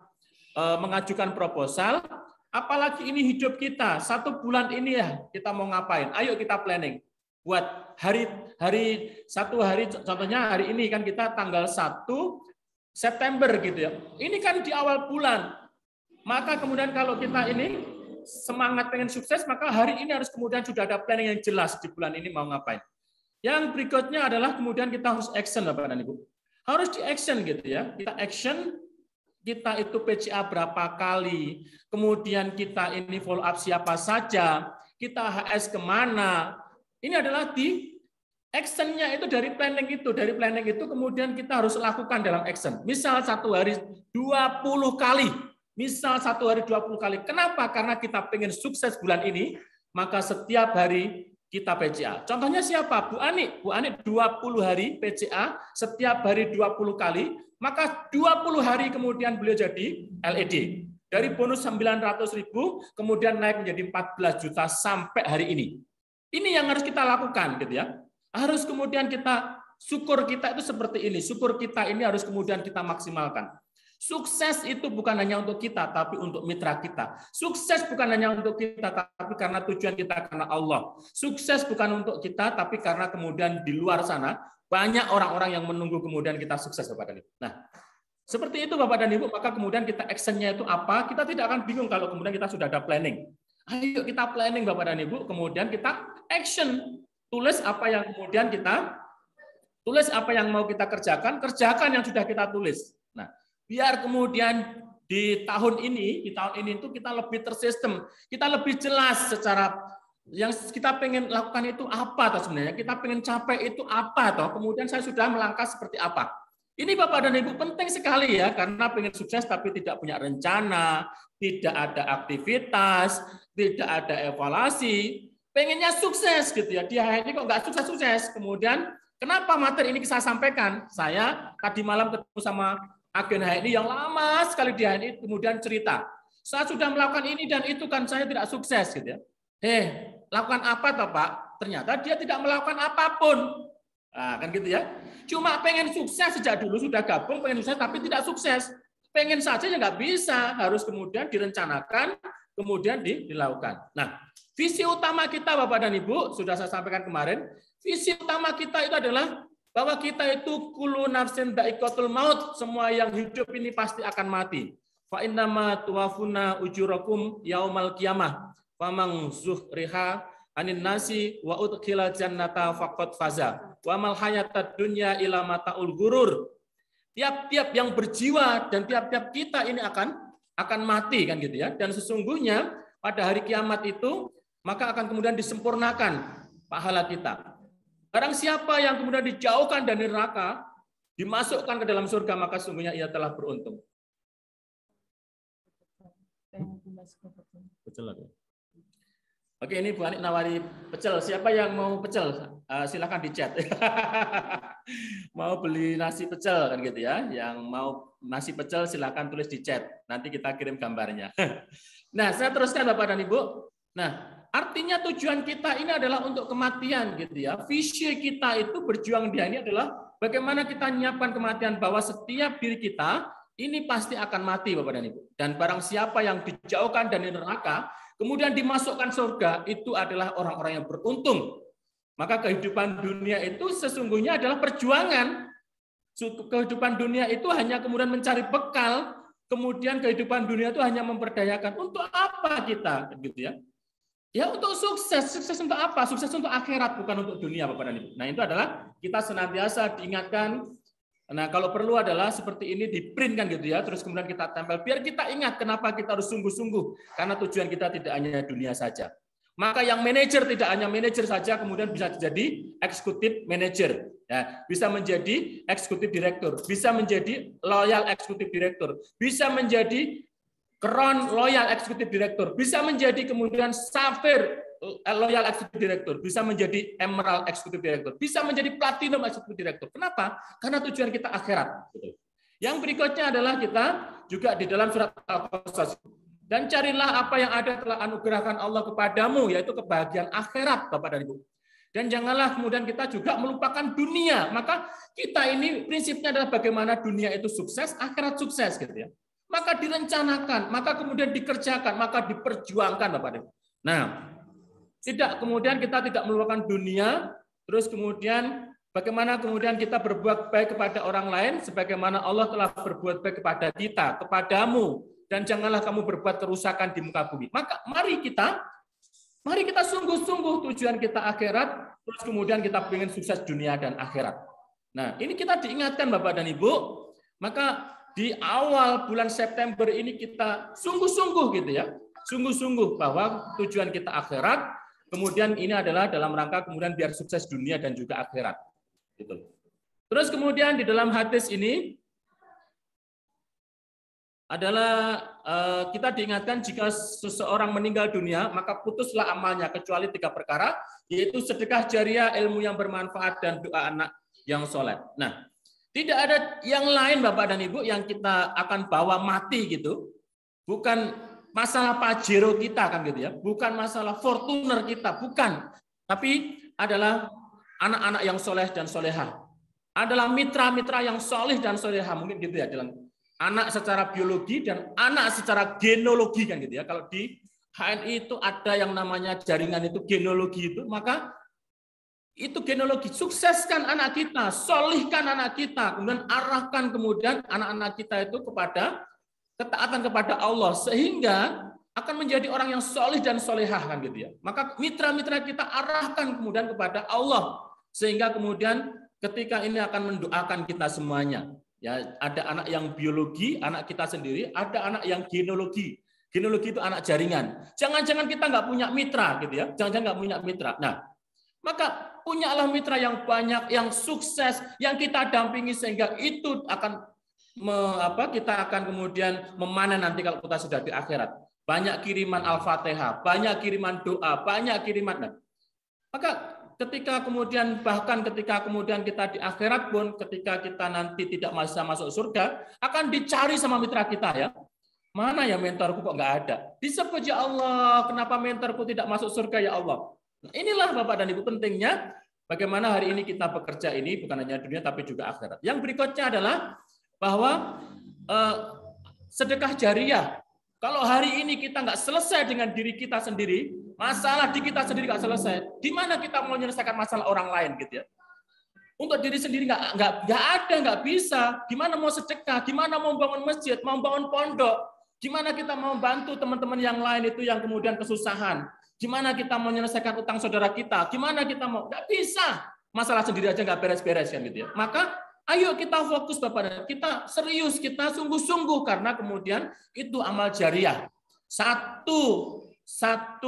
mengajukan proposal, apalagi ini hidup kita 1 bulan ini ya kita mau ngapain? Ayo kita planning. Buat hari contohnya hari ini kan kita tanggal 1 September gitu ya. Ini kan di awal bulan. Maka kemudian kalau kita ini semangat pengen sukses, maka hari ini harus kemudian sudah ada planning yang jelas di bulan ini mau ngapain. Yang berikutnya adalah kemudian kita harus action Bapak dan Ibu. Harus di action gitu ya. Kita action, kita itu PCA berapa kali, kemudian kita ini follow up siapa saja, kita HS kemana. Ini adalah di action-nya itu dari planning itu kemudian kita harus lakukan dalam action. Misal 1 hari 20 kali. Misal 1 hari 20 kali. Kenapa? Karena kita pengen sukses bulan ini, maka setiap hari kita PCA. Contohnya siapa? Bu Ani. Bu Ani 20 hari PCA, setiap hari 20 kali, maka 20 hari kemudian beliau jadi LED. Dari bonus 900.000 kemudian naik menjadi 14 juta sampai hari ini. Ini yang harus kita lakukan gitu ya. Harus kemudian kita, syukur kita itu seperti ini. Syukur kita ini harus kemudian kita maksimalkan. Sukses itu bukan hanya untuk kita, tapi untuk mitra kita. Sukses bukan hanya untuk kita, tapi karena tujuan kita karena Allah. Sukses bukan untuk kita, tapi karena kemudian di luar sana, banyak orang-orang yang menunggu kemudian kita sukses, Bapak dan Ibu. Nah, seperti itu Bapak dan Ibu, maka kemudian kita action-nya itu apa? Kita tidak akan bingung kalau kemudian kita sudah ada planning. Ayo kita planning Bapak dan Ibu, kemudian kita action. Tulis apa yang kemudian tulis apa yang mau kita kerjakan yang sudah kita tulis. Nah, biar kemudian di tahun ini itu kita lebih tersistem, kita lebih jelas secara yang kita pengen lakukan itu apa atau sebenarnya kita pengen capai itu apa atau kemudian saya sudah melangkah seperti apa. Ini Bapak dan Ibu penting sekali ya, karena pengen sukses tapi tidak punya rencana, tidak ada aktivitas, tidak ada evaluasi. Pengennya sukses gitu ya, dia ini kok nggak sukses-sukses. Kemudian kenapa materi ini saya sampaikan? Saya tadi malam ketemu sama agen HNI yang lama sekali di HNI, kemudian cerita, saya sudah melakukan ini dan itu kan saya tidak sukses gitu ya. Lakukan apa toh Pak? Ternyata dia tidak melakukan apapun. Nah, kan gitu ya. Cuma pengen sukses sejak dulu sudah gabung, pengen sukses tapi tidak sukses. Pengen saja ya nggak bisa, harus kemudian direncanakan, kemudian dilakukan. Nah, visi utama kita Bapak dan Ibu, sudah saya sampaikan kemarin, visi utama kita itu adalah bahwa kita itu kullu nafsin dha'iqatul maut, semua yang hidup ini pasti akan mati. Fa innama tuwafuna ujurakum yaumal qiyamah. Faman zuhriha anin nasi wa udkhilal jannata faqad faza. Wa mal hayatad dunya illa mataul ghurur. Tiap-tiap yang berjiwa dan tiap-tiap kita ini akan mati kan gitu ya. Dan sesungguhnya pada hari kiamat itu maka akan kemudian disempurnakan pahala kita. Barang siapa yang kemudian dijauhkan dari neraka, dimasukkan ke dalam surga, maka sungguhnya ia telah beruntung. Oke, ini Bu Ani nawari pecel. Siapa yang mau pecel? Silakan di chat. Mau beli nasi pecel kan gitu ya. Yang mau nasi pecel silakan tulis di chat. Nanti kita kirim gambarnya. Nah, saya teruskan Bapak dan Ibu. Nah, artinya tujuan kita ini adalah untuk kematian gitu ya. Visi kita itu berjuang dia ini adalah bagaimana kita menyiapkan kematian, bahwa setiap diri kita ini pasti akan mati Bapak dan Ibu. Dan barang siapa yang dijauhkan dari neraka, kemudian dimasukkan surga, itu adalah orang-orang yang beruntung. Maka kehidupan dunia itu sesungguhnya adalah perjuangan. Kehidupan dunia itu hanya kemudian mencari bekal, kemudian kehidupan dunia itu hanya memperdayakan. Untuk apa kita gitu ya? Ya untuk sukses. Sukses untuk apa? Sukses untuk akhirat, bukan untuk dunia Bapak dan Ibu. Nah itu adalah kita senantiasa diingatkan Nah, kalau perlu adalah seperti ini di print kan gitu ya, terus kemudian kita tempel biar kita ingat kenapa kita harus sungguh-sungguh, karena tujuan kita tidak hanya dunia saja. Maka yang manajer tidak hanya manajer saja, kemudian bisa jadi eksekutif manajer, ya, bisa menjadi eksekutif direktur, bisa menjadi loyal eksekutif direktur, bisa menjadi crown loyal eksekutif direktur, bisa menjadi kemudian safir loyal eksekutif direktur, bisa menjadi emerald eksekutif direktur, bisa menjadi platinum eksekutif direktur. Kenapa? Karena tujuan kita akhirat. Yang berikutnya adalah kita juga di dalam surat Al-Qasas, dan carilah apa yang ada telah anugerahkan Allah kepadamu, yaitu kebahagiaan akhirat, Bapak dan Ibu. Dan janganlah kemudian kita juga melupakan dunia. Maka kita ini prinsipnya adalah bagaimana dunia itu sukses, akhirat sukses gitu ya. Maka direncanakan, maka kemudian dikerjakan, maka diperjuangkan, Bapak dan Ibu. Nah, tidak kemudian kita tidak melupakan dunia, terus kemudian bagaimana kemudian kita berbuat baik kepada orang lain, sebagaimana Allah telah berbuat baik kepada kita, kepadamu, dan janganlah kamu berbuat kerusakan di muka bumi. Maka mari kita sungguh-sungguh tujuan kita akhirat, terus kemudian kita ingin sukses dunia dan akhirat. Nah, ini kita diingatkan Bapak dan Ibu, maka di awal bulan September ini kita sungguh-sungguh gitu ya, sungguh-sungguh bahwa tujuan kita akhirat. Kemudian ini adalah dalam rangka kemudian biar sukses dunia dan juga akhirat. Gitu. Terus kemudian di dalam hadis ini adalah kita diingatkan jika seseorang meninggal dunia maka putuslah amalnya kecuali 3 perkara, yaitu sedekah jariah, ilmu yang bermanfaat, dan doa anak yang soleh. Nah, tidak ada yang lain Bapak dan Ibu yang kita akan bawa mati gitu, bukan masalah Pajero kita kan gitu ya, bukan masalah Fortuner kita, bukan, tapi adalah anak-anak yang soleh dan soleha, adalah mitra-mitra yang soleh dan soleha, mungkin gitu ya, dalam anak secara biologi dan anak secara genealogi kan gitu ya. Kalau di HNI itu ada yang namanya jaringan itu genealogi itu, maka itu genealogi, sukseskan anak kita, solihkan anak kita, kemudian arahkan kemudian anak-anak kita itu kepada ketaatan kepada Allah, sehingga akan menjadi orang yang solih dan solehah kan gitu ya. Maka mitra-mitra kita arahkan kemudian kepada Allah, sehingga kemudian ketika ini akan mendoakan kita semuanya. Ya, ada anak yang biologi, anak kita sendiri, ada anak yang genealogi. Genealogi itu anak jaringan. Jangan-jangan kita nggak punya mitra gitu ya. Jangan-jangan nggak punya mitra. Nah, maka punyalah mitra yang banyak, yang sukses, yang kita dampingi, sehingga itu akan kita akan kemudian memanen nanti kalau kita sudah di akhirat. Banyak kiriman Al-Fatihah, banyak kiriman doa, banyak kiriman. Nah, maka ketika kemudian bahkan ketika kemudian kita di akhirat pun, ketika kita nanti tidak bisa masuk surga, akan dicari sama mitra kita ya. Mana ya mentorku kok nggak ada? Disebut ya Allah, kenapa mentorku tidak masuk surga ya Allah? Nah, inilah Bapak dan Ibu pentingnya bagaimana hari ini kita bekerja ini bukan hanya dunia tapi juga akhirat. Yang berikutnya adalah bahwa sedekah jariah. Kalau hari ini kita nggak selesai dengan diri kita sendiri, masalah di kita sendiri nggak selesai, di mana kita mau menyelesaikan masalah orang lain gitu ya? Untuk diri sendiri nggak ada, nggak bisa. Gimana mau sedekah? Gimana mau bangun masjid? Mau bangun pondok? Gimana kita mau bantu teman-teman yang lain itu yang kemudian kesusahan? Gimana kita mau menyelesaikan utang saudara kita? Gimana kita mau? Nggak bisa. Masalah sendiri aja nggak beres-beres kan gitu ya? Maka ayo kita fokus Bapak dan kita serius, kita sungguh-sungguh, karena kemudian itu amal jariah. Satu sak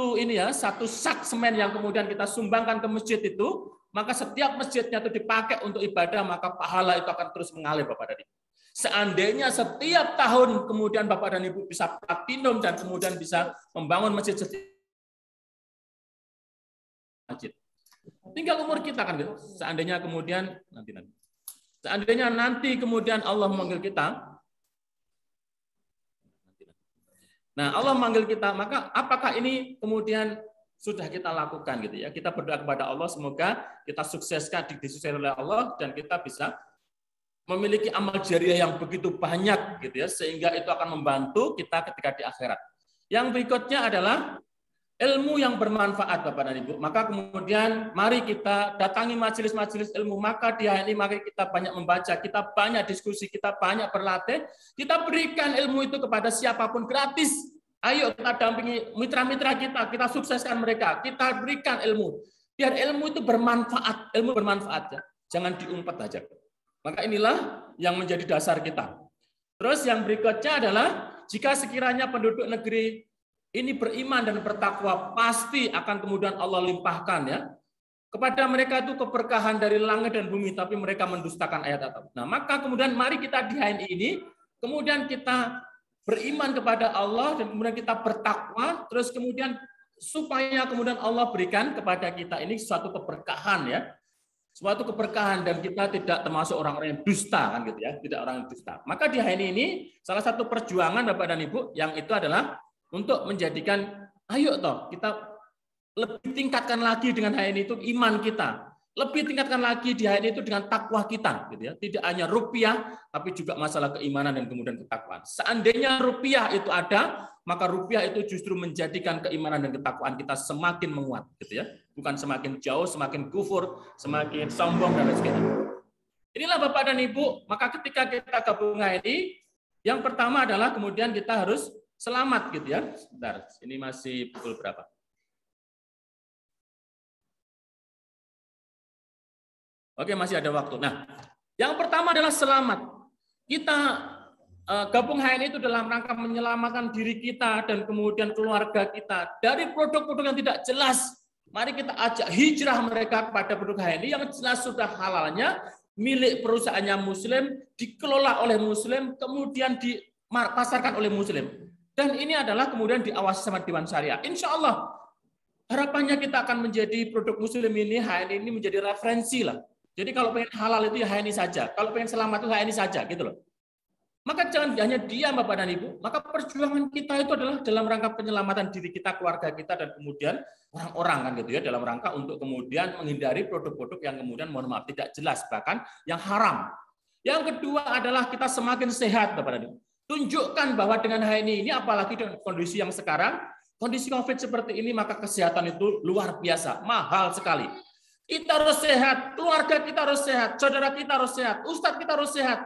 semen yang kemudian kita sumbangkan ke masjid itu, maka setiap masjidnya itu dipakai untuk ibadah, maka pahala itu akan terus mengalir Bapak dan Ibu. Seandainya setiap tahun kemudian Bapak dan Ibu bisa platinum dan kemudian bisa membangun masjid. Tinggal umur kita kan gitu. Seandainya kemudian nanti kemudian Allah memanggil kita, nah Allah memanggil kita, maka apakah ini kemudian sudah kita lakukan gitu ya? Kita berdoa kepada Allah semoga kita sukseskan, disukseskan oleh Allah, dan kita bisa memiliki amal jariah yang begitu banyak gitu ya, sehingga itu akan membantu kita ketika di akhirat. Yang berikutnya adalah ilmu yang bermanfaat Bapak dan Ibu. Maka kemudian mari kita datangi majelis-majelis ilmu. Maka di hari ini mari kita banyak membaca, kita banyak diskusi, kita banyak berlatih, kita berikan ilmu itu kepada siapapun gratis. Ayo kita dampingi mitra-mitra kita sukseskan mereka, kita berikan ilmu. Biar ilmu itu bermanfaat, ilmu bermanfaat ya. Jangan diumpet aja. Maka inilah yang menjadi dasar kita. Terus yang berikutnya adalah jika sekiranya penduduk negeri ini beriman dan bertakwa, pasti akan kemudian Allah limpahkan ya kepada mereka itu keberkahan dari langit dan bumi, tapi mereka mendustakan ayat-ayat. Nah, maka kemudian mari kita di HNI ini, kemudian kita beriman kepada Allah dan kemudian kita bertakwa, terus kemudian supaya kemudian Allah berikan kepada kita ini suatu keberkahan ya. Suatu keberkahan dan kita tidak termasuk orang-orang yang dusta kan gitu ya, tidak orang yang dusta. Maka di HNI ini salah satu perjuangan Bapak dan Ibu yang itu adalah untuk menjadikan ayo toh kita lebih tingkatkan lagi dengan HNI itu iman kita. Lebih tingkatkan lagi di HNI itu dengan takwa kita gitu ya. Tidak hanya rupiah tapi juga masalah keimanan dan kemudian ketakwaan. Seandainya rupiah itu ada, maka rupiah itu justru menjadikan keimanan dan ketakwaan kita semakin menguat gitu ya. Bukan semakin jauh, semakin kufur, semakin sombong dan lain sebagainya. Inilah Bapak dan Ibu, maka ketika kita gabung HNI, yang pertama adalah kemudian kita harus selamat gitu ya. Sebentar, ini masih pukul berapa? Oke, masih ada waktu. Nah, yang pertama adalah selamat. Kita gabung HNI itu dalam rangka menyelamatkan diri kita dan kemudian keluarga kita dari produk-produk yang tidak jelas. Mari kita ajak hijrah mereka kepada produk HNI yang jelas sudah halalnya, milik perusahaannya Muslim, dikelola oleh Muslim, kemudian dipasarkan oleh Muslim. Dan ini adalah kemudian diawasi sama Dewan Syariah. Insya Allah, harapannya kita akan menjadi produk Muslim ini, HNI ini menjadi referensi lah. Jadi kalau pengen halal itu ya HNI saja, kalau pengen selamat itu HNI saja, gitu loh. Maka jangan hanya diam Bapak dan Ibu, maka perjuangan kita itu adalah dalam rangka penyelamatan diri kita, keluarga kita, dan kemudian orang-orang kan gitu ya, dalam rangka untuk kemudian menghindari produk-produk yang kemudian mohon maaf tidak jelas, bahkan yang haram. Yang kedua adalah kita semakin sehat Bapak dan Ibu. Tunjukkan bahwa dengan HNI ini, apalagi dengan kondisi yang sekarang, kondisi COVID seperti ini, maka kesehatan itu luar biasa, mahal sekali. Kita harus sehat, keluarga kita harus sehat, saudara kita harus sehat, ustadz kita harus sehat,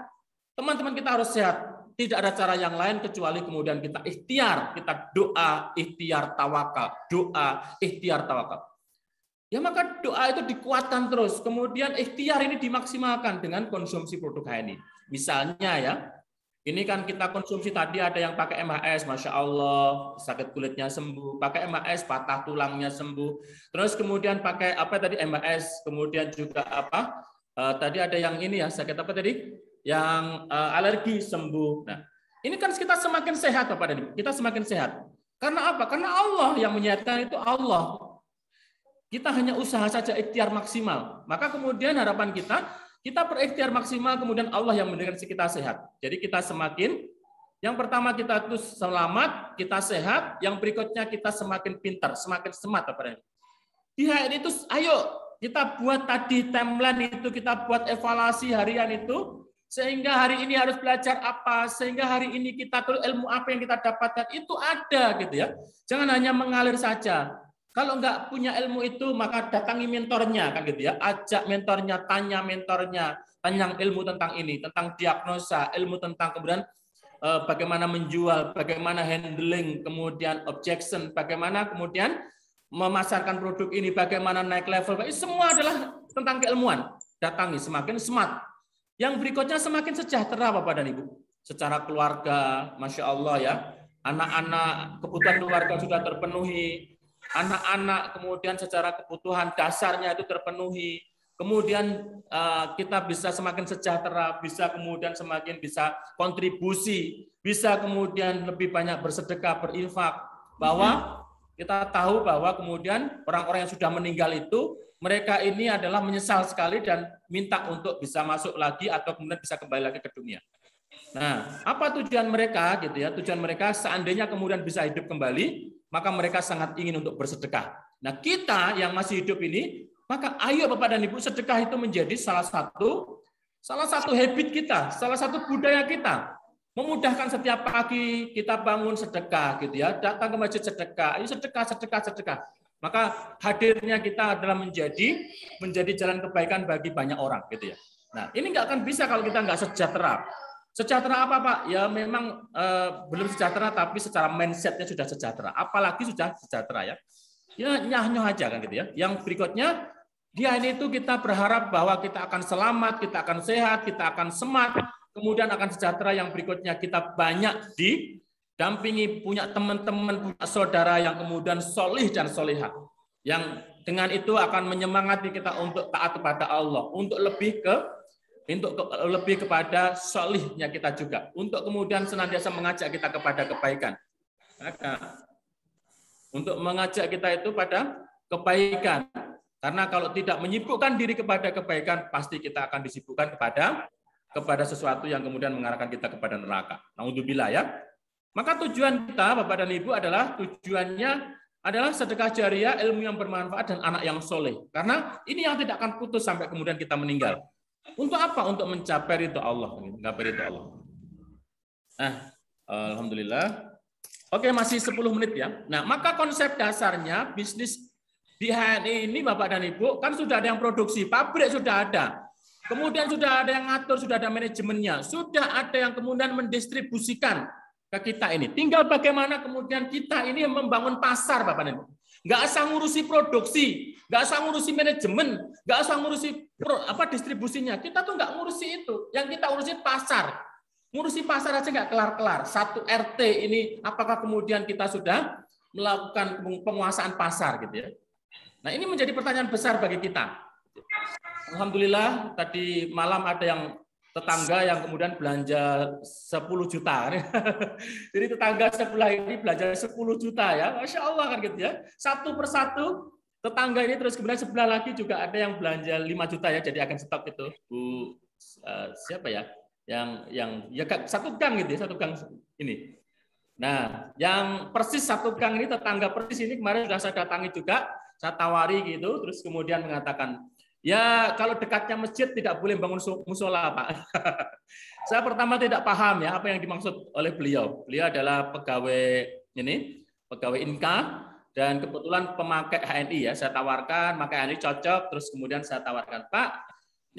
teman-teman kita harus sehat. Tidak ada cara yang lain kecuali kemudian kita ikhtiar, kita doa, ikhtiar, tawakal, doa, ikhtiar, tawakal. Ya maka doa itu dikuatkan terus, kemudian ikhtiar ini dimaksimalkan dengan konsumsi produk HNI. Misalnya ya, ini kan kita konsumsi tadi ada yang pakai MHS, Masya Allah, sakit kulitnya sembuh. Pakai MHS, patah tulangnya sembuh. Terus kemudian pakai apa tadi MHS, kemudian juga apa? Tadi ada yang ini ya, sakit apa tadi? Yang alergi sembuh. Nah, ini kan kita semakin sehat Bapak dan Ibu. Kita semakin sehat. Karena apa? Karena Allah yang menyehatkan itu Allah. Kita hanya usaha saja ikhtiar maksimal. Maka kemudian harapan kita berikhtiar maksimal, kemudian Allah yang memberikan kita sehat. Jadi kita semakin, yang pertama kita itu selamat, kita sehat, yang berikutnya kita semakin pintar, semakin semangat. Di HNI itu, ayo kita buat tadi timeline itu, kita buat evaluasi harian itu, sehingga hari ini harus belajar apa, sehingga hari ini kita tuh ilmu apa yang kita dapatkan, itu ada gitu ya. Jangan hanya mengalir saja. Kalau nggak punya ilmu itu, maka datangi mentornya, kan gitu ya. Ajak mentornya, tanya ilmu tentang ini, tentang diagnosa, ilmu tentang kemudian bagaimana menjual, bagaimana handling, kemudian objection, bagaimana kemudian memasarkan produk ini, bagaimana naik level. Semua adalah tentang keilmuan. Datangi, semakin smart. Yang berikutnya semakin sejahtera Bapak dan Ibu. Secara keluarga, Masya Allah ya. Anak-anak, kebutuhan keluarga sudah terpenuhi. Anak-anak kemudian secara kebutuhan dasarnya itu terpenuhi, kemudian kita bisa semakin sejahtera, bisa kemudian semakin bisa kontribusi, bisa kemudian lebih banyak bersedekah, berinfak, bahwa kita tahu bahwa kemudian orang-orang yang sudah meninggal itu mereka ini adalah menyesal sekali dan minta untuk bisa masuk lagi atau kemudian bisa kembali lagi ke dunia. Nah, apa tujuan mereka gitu ya? Tujuan mereka seandainya kemudian bisa hidup kembali, maka mereka sangat ingin untuk bersedekah. Nah, kita yang masih hidup ini, maka ayo Bapak dan Ibu, sedekah itu menjadi salah satu habit kita, salah satu budaya kita. Memudahkan setiap pagi kita bangun sedekah gitu ya, datang ke masjid sedekah, ayo sedekah. Maka hadirnya kita adalah menjadi jalan kebaikan bagi banyak orang gitu ya. Nah, ini nggak akan bisa kalau kita nggak sejahtera. Sejahtera apa Pak? Ya memang belum sejahtera, tapi secara mindsetnya sudah sejahtera. Apalagi sudah sejahtera ya. Ya nyah-nyoh aja kan gitu ya. Yang berikutnya Di HNI itu kita berharap bahwa kita akan selamat, kita akan sehat, kita akan smart, kemudian akan sejahtera. Yang berikutnya kita banyak didampingi, punya teman-teman, punya saudara yang kemudian solih dan solihah. Yang dengan itu akan menyemangati kita untuk taat kepada Allah, untuk lebih kepada solihnya kita juga, untuk kemudian senantiasa mengajak kita kepada kebaikan. Untuk mengajak kita itu pada kebaikan. Karena kalau tidak menyibukkan diri kepada kebaikan, pasti kita akan disibukkan kepada sesuatu yang kemudian mengarahkan kita kepada neraka. Naudzubillah ya. Maka tujuan kita, Bapak dan Ibu, adalah sedekah jariah, ilmu yang bermanfaat, dan anak yang soleh. Karena ini yang tidak akan putus sampai kemudian kita meninggal. Untuk apa? Untuk mencapai ridho Allah. Nah, alhamdulillah. Oke, masih 10 menit ya. Nah, maka konsep dasarnya bisnis di HNI ini, Bapak dan Ibu, kan sudah ada yang produksi, pabrik sudah ada. Kemudian sudah ada yang ngatur, sudah ada manajemennya, sudah ada yang kemudian mendistribusikan ke kita ini. Tinggal bagaimana kemudian kita ini membangun pasar, Bapak dan Ibu. Nggak usah ngurusi produksi, nggak usah ngurusi manajemen, nggak usah ngurusi distribusinya. Kita tuh nggak ngurusi itu. Yang kita urusi pasar. Ngurusi pasar aja nggak kelar-kelar. Satu RT ini, apakah kemudian kita sudah melakukan penguasaan pasar gitu ya? Nah, ini menjadi pertanyaan besar bagi kita. Alhamdulillah, tadi malam ada yang tetangga yang kemudian belanja 10 juta. Jadi tetangga sebelah ini belanja 10 juta ya. Masya Allah kan gitu ya. Satu persatu tetangga ini, terus kemudian sebelah lagi juga ada yang belanja 5 juta ya. Jadi akan stok itu. Bu, siapa ya? Yang satu gang gitu ya, satu gang ini. Nah, yang persis satu gang ini, tetangga persis ini kemarin sudah saya datangi juga. Saya tawari gitu, terus kemudian mengatakan, ya kalau dekatnya masjid tidak boleh bangun musola, Pak. Saya pertama tidak paham ya apa yang dimaksud oleh beliau. Beliau adalah pegawai Inka, dan kebetulan pemakai HNI ya. Saya tawarkan, pakai HNI cocok, terus kemudian saya tawarkan, Pak,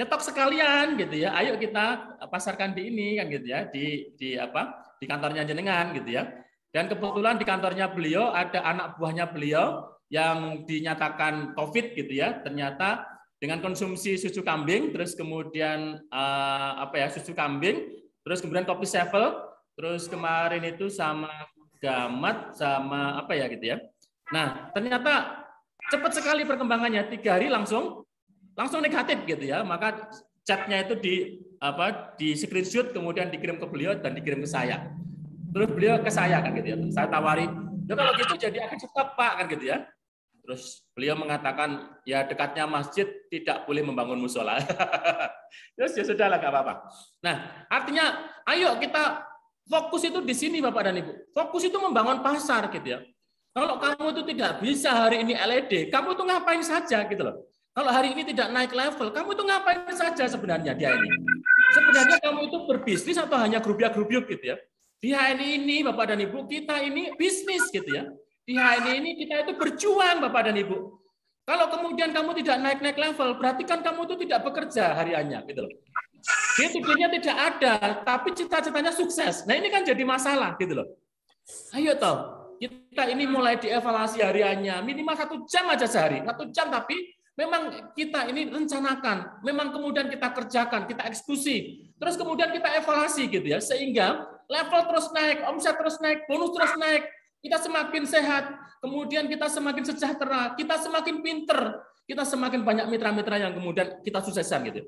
nyetok sekalian gitu ya. Ayo kita pasarkan di ini kan gitu ya, di kantornya jenengan gitu ya. Dan kebetulan di kantornya beliau ada anak buahnya beliau yang dinyatakan COVID gitu ya, ternyata dengan konsumsi susu kambing, terus kemudian susu kambing, terus kemudian kopi sevel, terus kemarin itu sama gamat sama gitu ya. Nah, ternyata cepat sekali perkembangannya, 3 hari langsung negatif gitu ya. Maka chatnya itu di screenshot, kemudian dikirim ke beliau dan dikirim ke saya. Terus beliau ke saya kan gitu ya. Saya tawari, ya kalau gitu jadi akan stop Pak kan gitu ya. Terus beliau mengatakan, ya dekatnya masjid tidak boleh membangun musola. Terus ya sudahlah, nggak apa-apa. Nah, artinya ayo kita fokus itu di sini Bapak dan Ibu. Fokus itu membangun pasar gitu ya. Kalau kamu itu tidak bisa hari ini LED, kamu itu ngapain saja gitu loh. Kalau hari ini tidak naik level, kamu itu ngapain saja sebenarnya di HNI. Sebenarnya kamu itu berbisnis atau hanya grubyuk-grubyuk gitu ya. Di HNI ini Bapak dan Ibu, kita ini bisnis gitu ya. Di HNI ini kita itu berjuang Bapak dan Ibu. Kalau kemudian kamu tidak naik level, berarti kan kamu itu tidak bekerja hariannya gitu loh. Dia tujuannya tidak ada, tapi cita-citanya sukses. Nah, ini kan jadi masalah gitu loh. Ayo toh, kita ini mulai dievaluasi hariannya, minimal 1 jam aja sehari. 1 jam, tapi memang kita ini rencanakan, memang kemudian kita kerjakan, kita eksekusi. Terus kemudian kita evaluasi gitu ya, sehingga level terus naik, omset terus naik, bonus terus naik. Kita semakin sehat, kemudian kita semakin sejahtera, kita semakin pinter, kita semakin banyak mitra-mitra yang kemudian kita sukseskan gitu.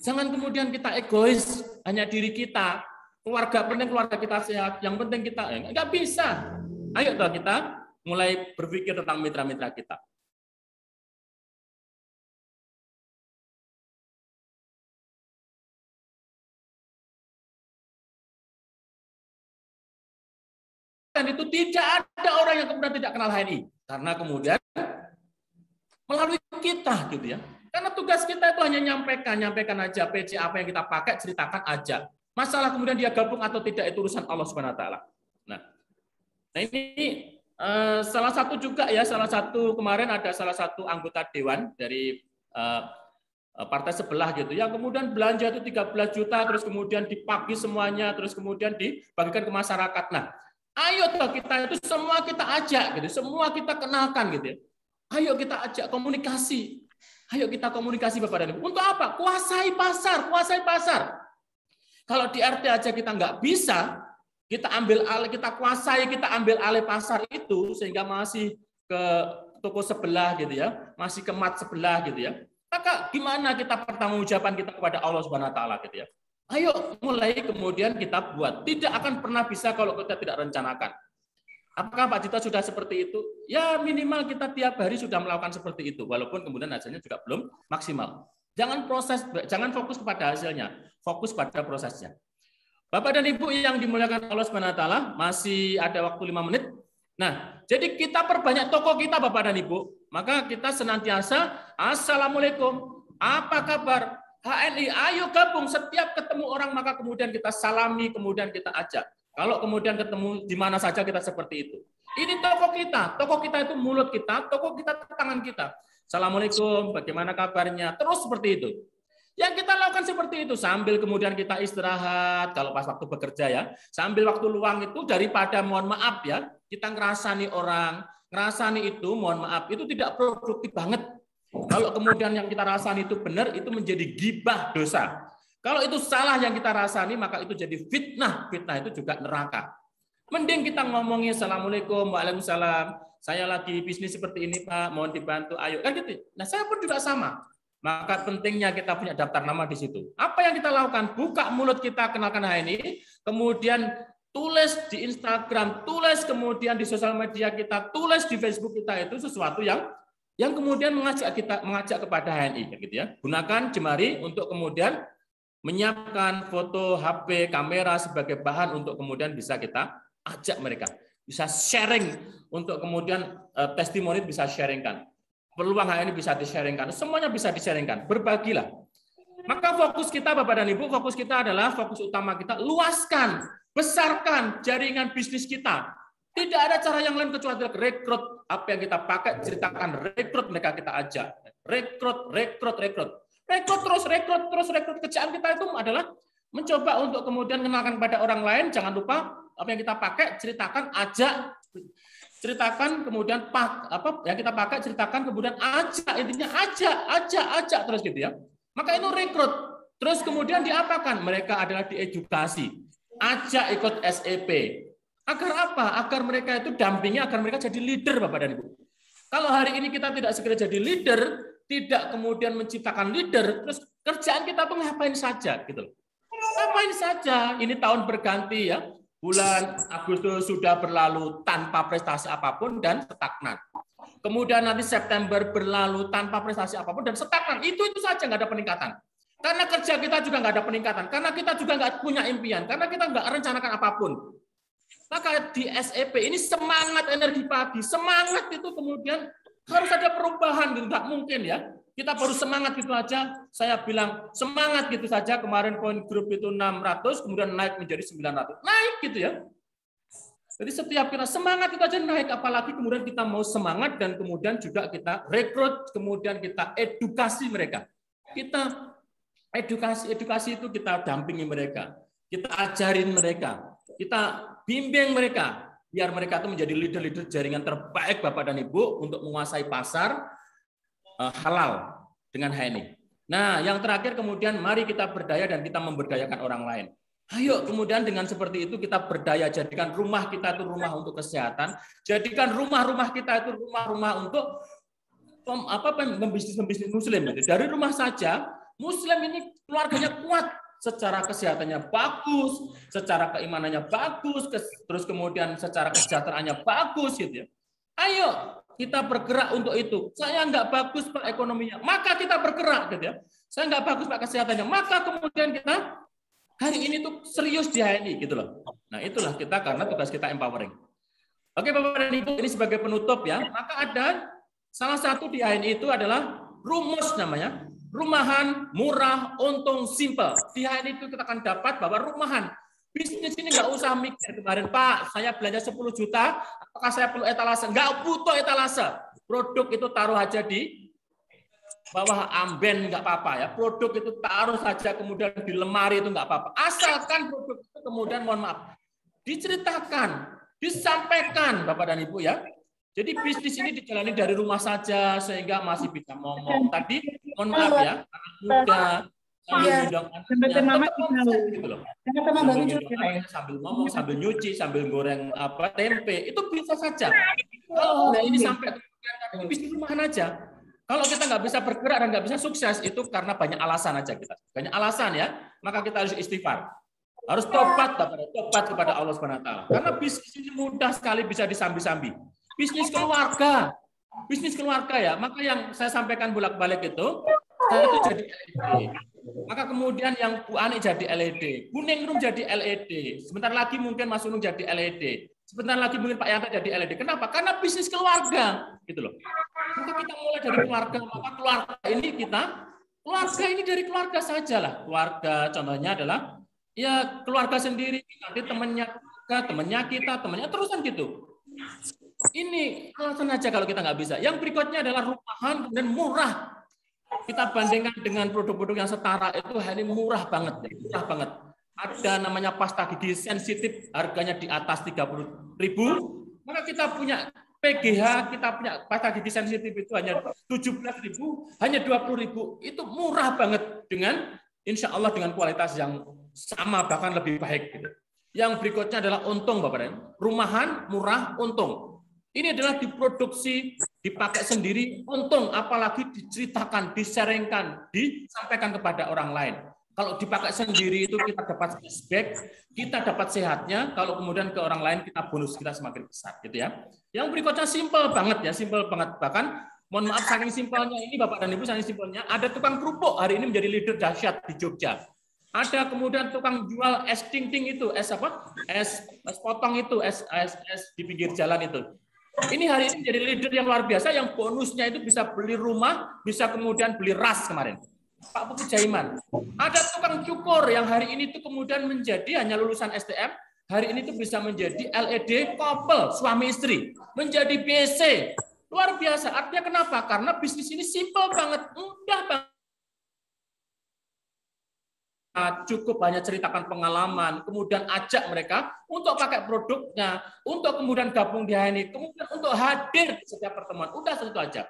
Jangan kemudian kita egois, hanya diri kita, keluarga penting keluarga kita sehat, yang penting kita nggak bisa. Ayo kita mulai berpikir tentang mitra-mitra kita. Itu tidak ada orang yang kemudian tidak kenal HNI, karena kemudian melalui kita gitu ya. Karena tugas kita itu hanya nyampaikan aja PC apa yang kita pakai, ceritakan aja. Masalah kemudian dia gabung atau tidak itu urusan Allah Subhanahu wa taala. Nah ini salah satu kemarin ada salah satu anggota dewan dari partai sebelah gitu yang kemudian belanja itu 13 juta, terus kemudian dipagi semuanya, terus kemudian dibagikan ke masyarakat. Nah, ayo toh kita itu semua kita ajak gitu, semua kita kenalkan gitu ya. Ayo kita ajak komunikasi. Ayo kita komunikasi Bapak dan Ibu. Untuk apa? Kuasai pasar, kuasai pasar. Kalau di RT aja kita nggak bisa, kita ambil alih, kita kuasai, kita ambil alih pasar itu sehingga masih ke toko sebelah gitu ya, masih ke mat sebelah gitu ya. Maka gimana kita pertanggungjawaban kita kepada Allah Subhanahu wa taala gitu ya. Ayo mulai kemudian kita buat. Tidak akan pernah bisa kalau kita tidak rencanakan. Apakah Pak Cito sudah seperti itu? Ya minimal kita tiap hari sudah melakukan seperti itu, walaupun kemudian hasilnya juga belum maksimal. Jangan fokus kepada hasilnya, fokus pada prosesnya. Bapak dan Ibu yang dimuliakan Allah Subhanahu wa taala, masih ada waktu 5 menit. Nah, jadi kita perbanyak toko kita Bapak dan Ibu, maka kita senantiasa assalamualaikum, apa kabar? HNI, ayo gabung. Setiap ketemu orang maka kemudian kita salami, kemudian kita ajak. Kalau kemudian ketemu di mana saja kita seperti itu. Ini toko kita itu mulut kita, toko kita tangan kita. Assalamualaikum, bagaimana kabarnya? Terus seperti itu. Yang kita lakukan seperti itu sambil kemudian kita istirahat kalau pas waktu bekerja ya. Sambil waktu luang itu daripada mohon maaf ya, kita ngerasani orang, ngerasani itu mohon maaf itu tidak produktif banget. Kalau kemudian yang kita rasani itu benar, itu menjadi gibah dosa. Kalau itu salah yang kita rasani, maka itu jadi fitnah. Fitnah itu juga neraka. Mending kita ngomongin assalamualaikum, waalaikumsalam. Saya lagi bisnis seperti ini Pak, mohon dibantu. Ayo kan gitu. Nah saya pun juga sama. Maka pentingnya kita punya daftar nama di situ. Apa yang kita lakukan? Buka mulut kita, kenalkan HNI, kemudian tulis di Instagram, tulis kemudian di sosial media kita, tulis di Facebook kita itu sesuatu yang kemudian mengajak kepada HNI gitu ya. Gunakan jemari untuk kemudian menyiapkan foto, HP, kamera sebagai bahan untuk kemudian bisa kita ajak mereka. Bisa sharing untuk kemudian testimoni bisa sharingkan. Peluang HNI bisa di-sharingkan. Semuanya bisa di-sharingkan. Berbagilah. Maka fokus kita Bapak dan Ibu, fokus kita adalah fokus utama kita luaskan, besarkan jaringan bisnis kita. Tidak ada cara yang lain kecuali rekrut. Apa yang kita pakai, ceritakan. Rekrut mereka kita ajak. Rekrut. Rekrut terus. Kerjaan kita itu adalah mencoba untuk kemudian kenalkan kepada orang lain. Jangan lupa apa yang kita pakai, ceritakan, ajak. Ceritakan, kemudian apa yang kita pakai, ceritakan, kemudian ajak. Intinya ajak terus gitu ya. Maka itu rekrut. Terus kemudian diapakan? Mereka adalah diedukasi. Ajak ikut SEP. Agar apa? Agar mereka itu dampingnya, agar mereka jadi leader Bapak dan Ibu. Kalau hari ini kita tidak segera jadi leader, tidak kemudian menciptakan leader, terus kerjaan kita tuh ngapain saja gitu loh. Ngapain saja? Ini tahun berganti ya. Bulan Agustus sudah berlalu tanpa prestasi apapun dan stagnan. Kemudian nanti September berlalu tanpa prestasi apapun dan stagnan. Itu saja nggak ada peningkatan. Karena kerja kita juga nggak ada peningkatan. Karena kita juga nggak punya impian. Karena kita nggak rencanakan apapun. Maka di SEP ini semangat energi pagi, semangat itu kemudian harus ada perubahan, gitu. Nggak mungkin ya. Kita baru semangat gitu aja, saya bilang semangat gitu saja, kemarin poin grup itu 600, kemudian naik menjadi 900. Naik gitu ya. Jadi setiap kita semangat itu aja naik, apalagi kemudian kita mau semangat dan kemudian juga kita rekrut, kemudian kita edukasi mereka. Kita edukasi itu kita dampingi mereka, kita ajarin mereka, kita bimbing mereka, biar mereka itu menjadi leader-leader jaringan terbaik Bapak dan Ibu untuk menguasai pasar halal dengan HNI. Nah, yang terakhir kemudian mari kita berdaya dan kita memberdayakan orang lain. Ayo kemudian dengan seperti itu kita berdaya, jadikan rumah kita itu rumah untuk kesehatan, jadikan rumah-rumah kita itu rumah-rumah untuk membisnis muslim. Dari rumah saja, muslim ini keluarganya kuat, secara kesehatannya bagus, secara keimanannya bagus, terus kemudian secara kesejahteraannya bagus gitu ya. Ayo kita bergerak untuk itu. Saya nggak bagus Pak ekonominya, maka kita bergerak gitu ya. Saya nggak bagus Pak kesehatannya, maka kemudian kita hari ini tuh serius di HNI gitu loh. Nah itulah kita karena tugas kita empowering. Oke Bapak dan Ibu, ini sebagai penutup ya. Maka ada salah satu di HNI itu adalah rumus namanya. Rumahan, murah, untung, simple. Di HNI itu kita akan dapat bahwa rumahan. Bisnis ini nggak usah mikir kemarin, Pak, saya belanja 10 juta, apakah saya perlu etalase? Nggak butuh etalase. Produk itu taruh aja di bawah amben, nggak apa-apa ya. Produk itu taruh saja kemudian di lemari itu nggak apa-apa. Asalkan produk itu kemudian, mohon maaf, diceritakan, disampaikan, Bapak dan Ibu ya. Jadi bisnis ini dijalani dari rumah saja sehingga masih bisa ngomong. Tadi mohon maaf ya, anak muda sambil ngundang anaknya, gitu loh. Sambil ngomong, sambil nyuci, sambil goreng tempe, itu bisa saja. Kalau ini sampai bisnis rumahan aja. Kalau kita nggak bisa bergerak dan nggak bisa sukses, itu karena banyak alasan aja kita. Banyak alasan ya, maka kita harus istighfar. Harus tobat kepada Allah Subhanahu wa taala. Karena bisnis ini mudah sekali bisa disambi-sambi. Bisnis keluarga ya. Maka yang saya sampaikan bolak-balik itu, saya itu jadi LED. Maka kemudian yang Bu Ani jadi LED, Bu Ningrum jadi LED. Sebentar lagi mungkin Mas Unung jadi LED. Sebentar lagi mungkin Pak Yanto jadi LED. Kenapa? Karena bisnis keluarga, gitu loh. Maka kita mulai dari keluarga. Maka keluarga ini dari keluarga saja lah. Keluarga contohnya adalah ya keluarga sendiri, nanti temannya kita, terusan gitu. Ini alasan aja kalau kita nggak bisa. Yang berikutnya adalah rumahan dan murah. Kita bandingkan dengan produk-produk yang setara itu ini murah banget. Ada namanya pasta gigi sensitif, harganya di atas 30.000. Maka kita punya PGH, kita punya pasta gigi sensitif itu hanya 17.000, hanya 20.000. Itu murah banget dengan insya Allah dengan kualitas yang sama bahkan lebih baik. Gitu. Yang berikutnya adalah untung, Bapak dan rumahan, murah, untung. Ini adalah diproduksi, dipakai sendiri, untung, apalagi diceritakan, disaringkan, disampaikan kepada orang lain. Kalau dipakai sendiri itu kita dapat cashback, kita dapat sehatnya, kalau kemudian ke orang lain kita bonus kita semakin besar, gitu ya. Yang berikutnya simpel banget ya, simpel banget. Bahkan, mohon maaf saking simpelnya ini Bapak dan Ibu, saking simpelnya, ada tukang kerupuk hari ini menjadi leader dahsyat di Jogja. Ada kemudian tukang jual es ting-ting itu, es potong itu, es di pinggir jalan itu. Ini hari ini menjadi leader yang luar biasa, yang bonusnya itu bisa beli rumah, bisa kemudian beli ras kemarin. Pak Putu Jaiman. Ada tukang cukur yang hari ini itu kemudian menjadi hanya lulusan STM, hari ini itu bisa menjadi LED couple, suami istri, menjadi BC. Luar biasa. Artinya kenapa? Karena bisnis ini simpel banget, mudah banget. Cukup hanya ceritakan pengalaman, kemudian ajak mereka untuk pakai produknya, untuk kemudian gabung di HNI, kemudian untuk hadir di setiap pertemuan. Udah satu aja.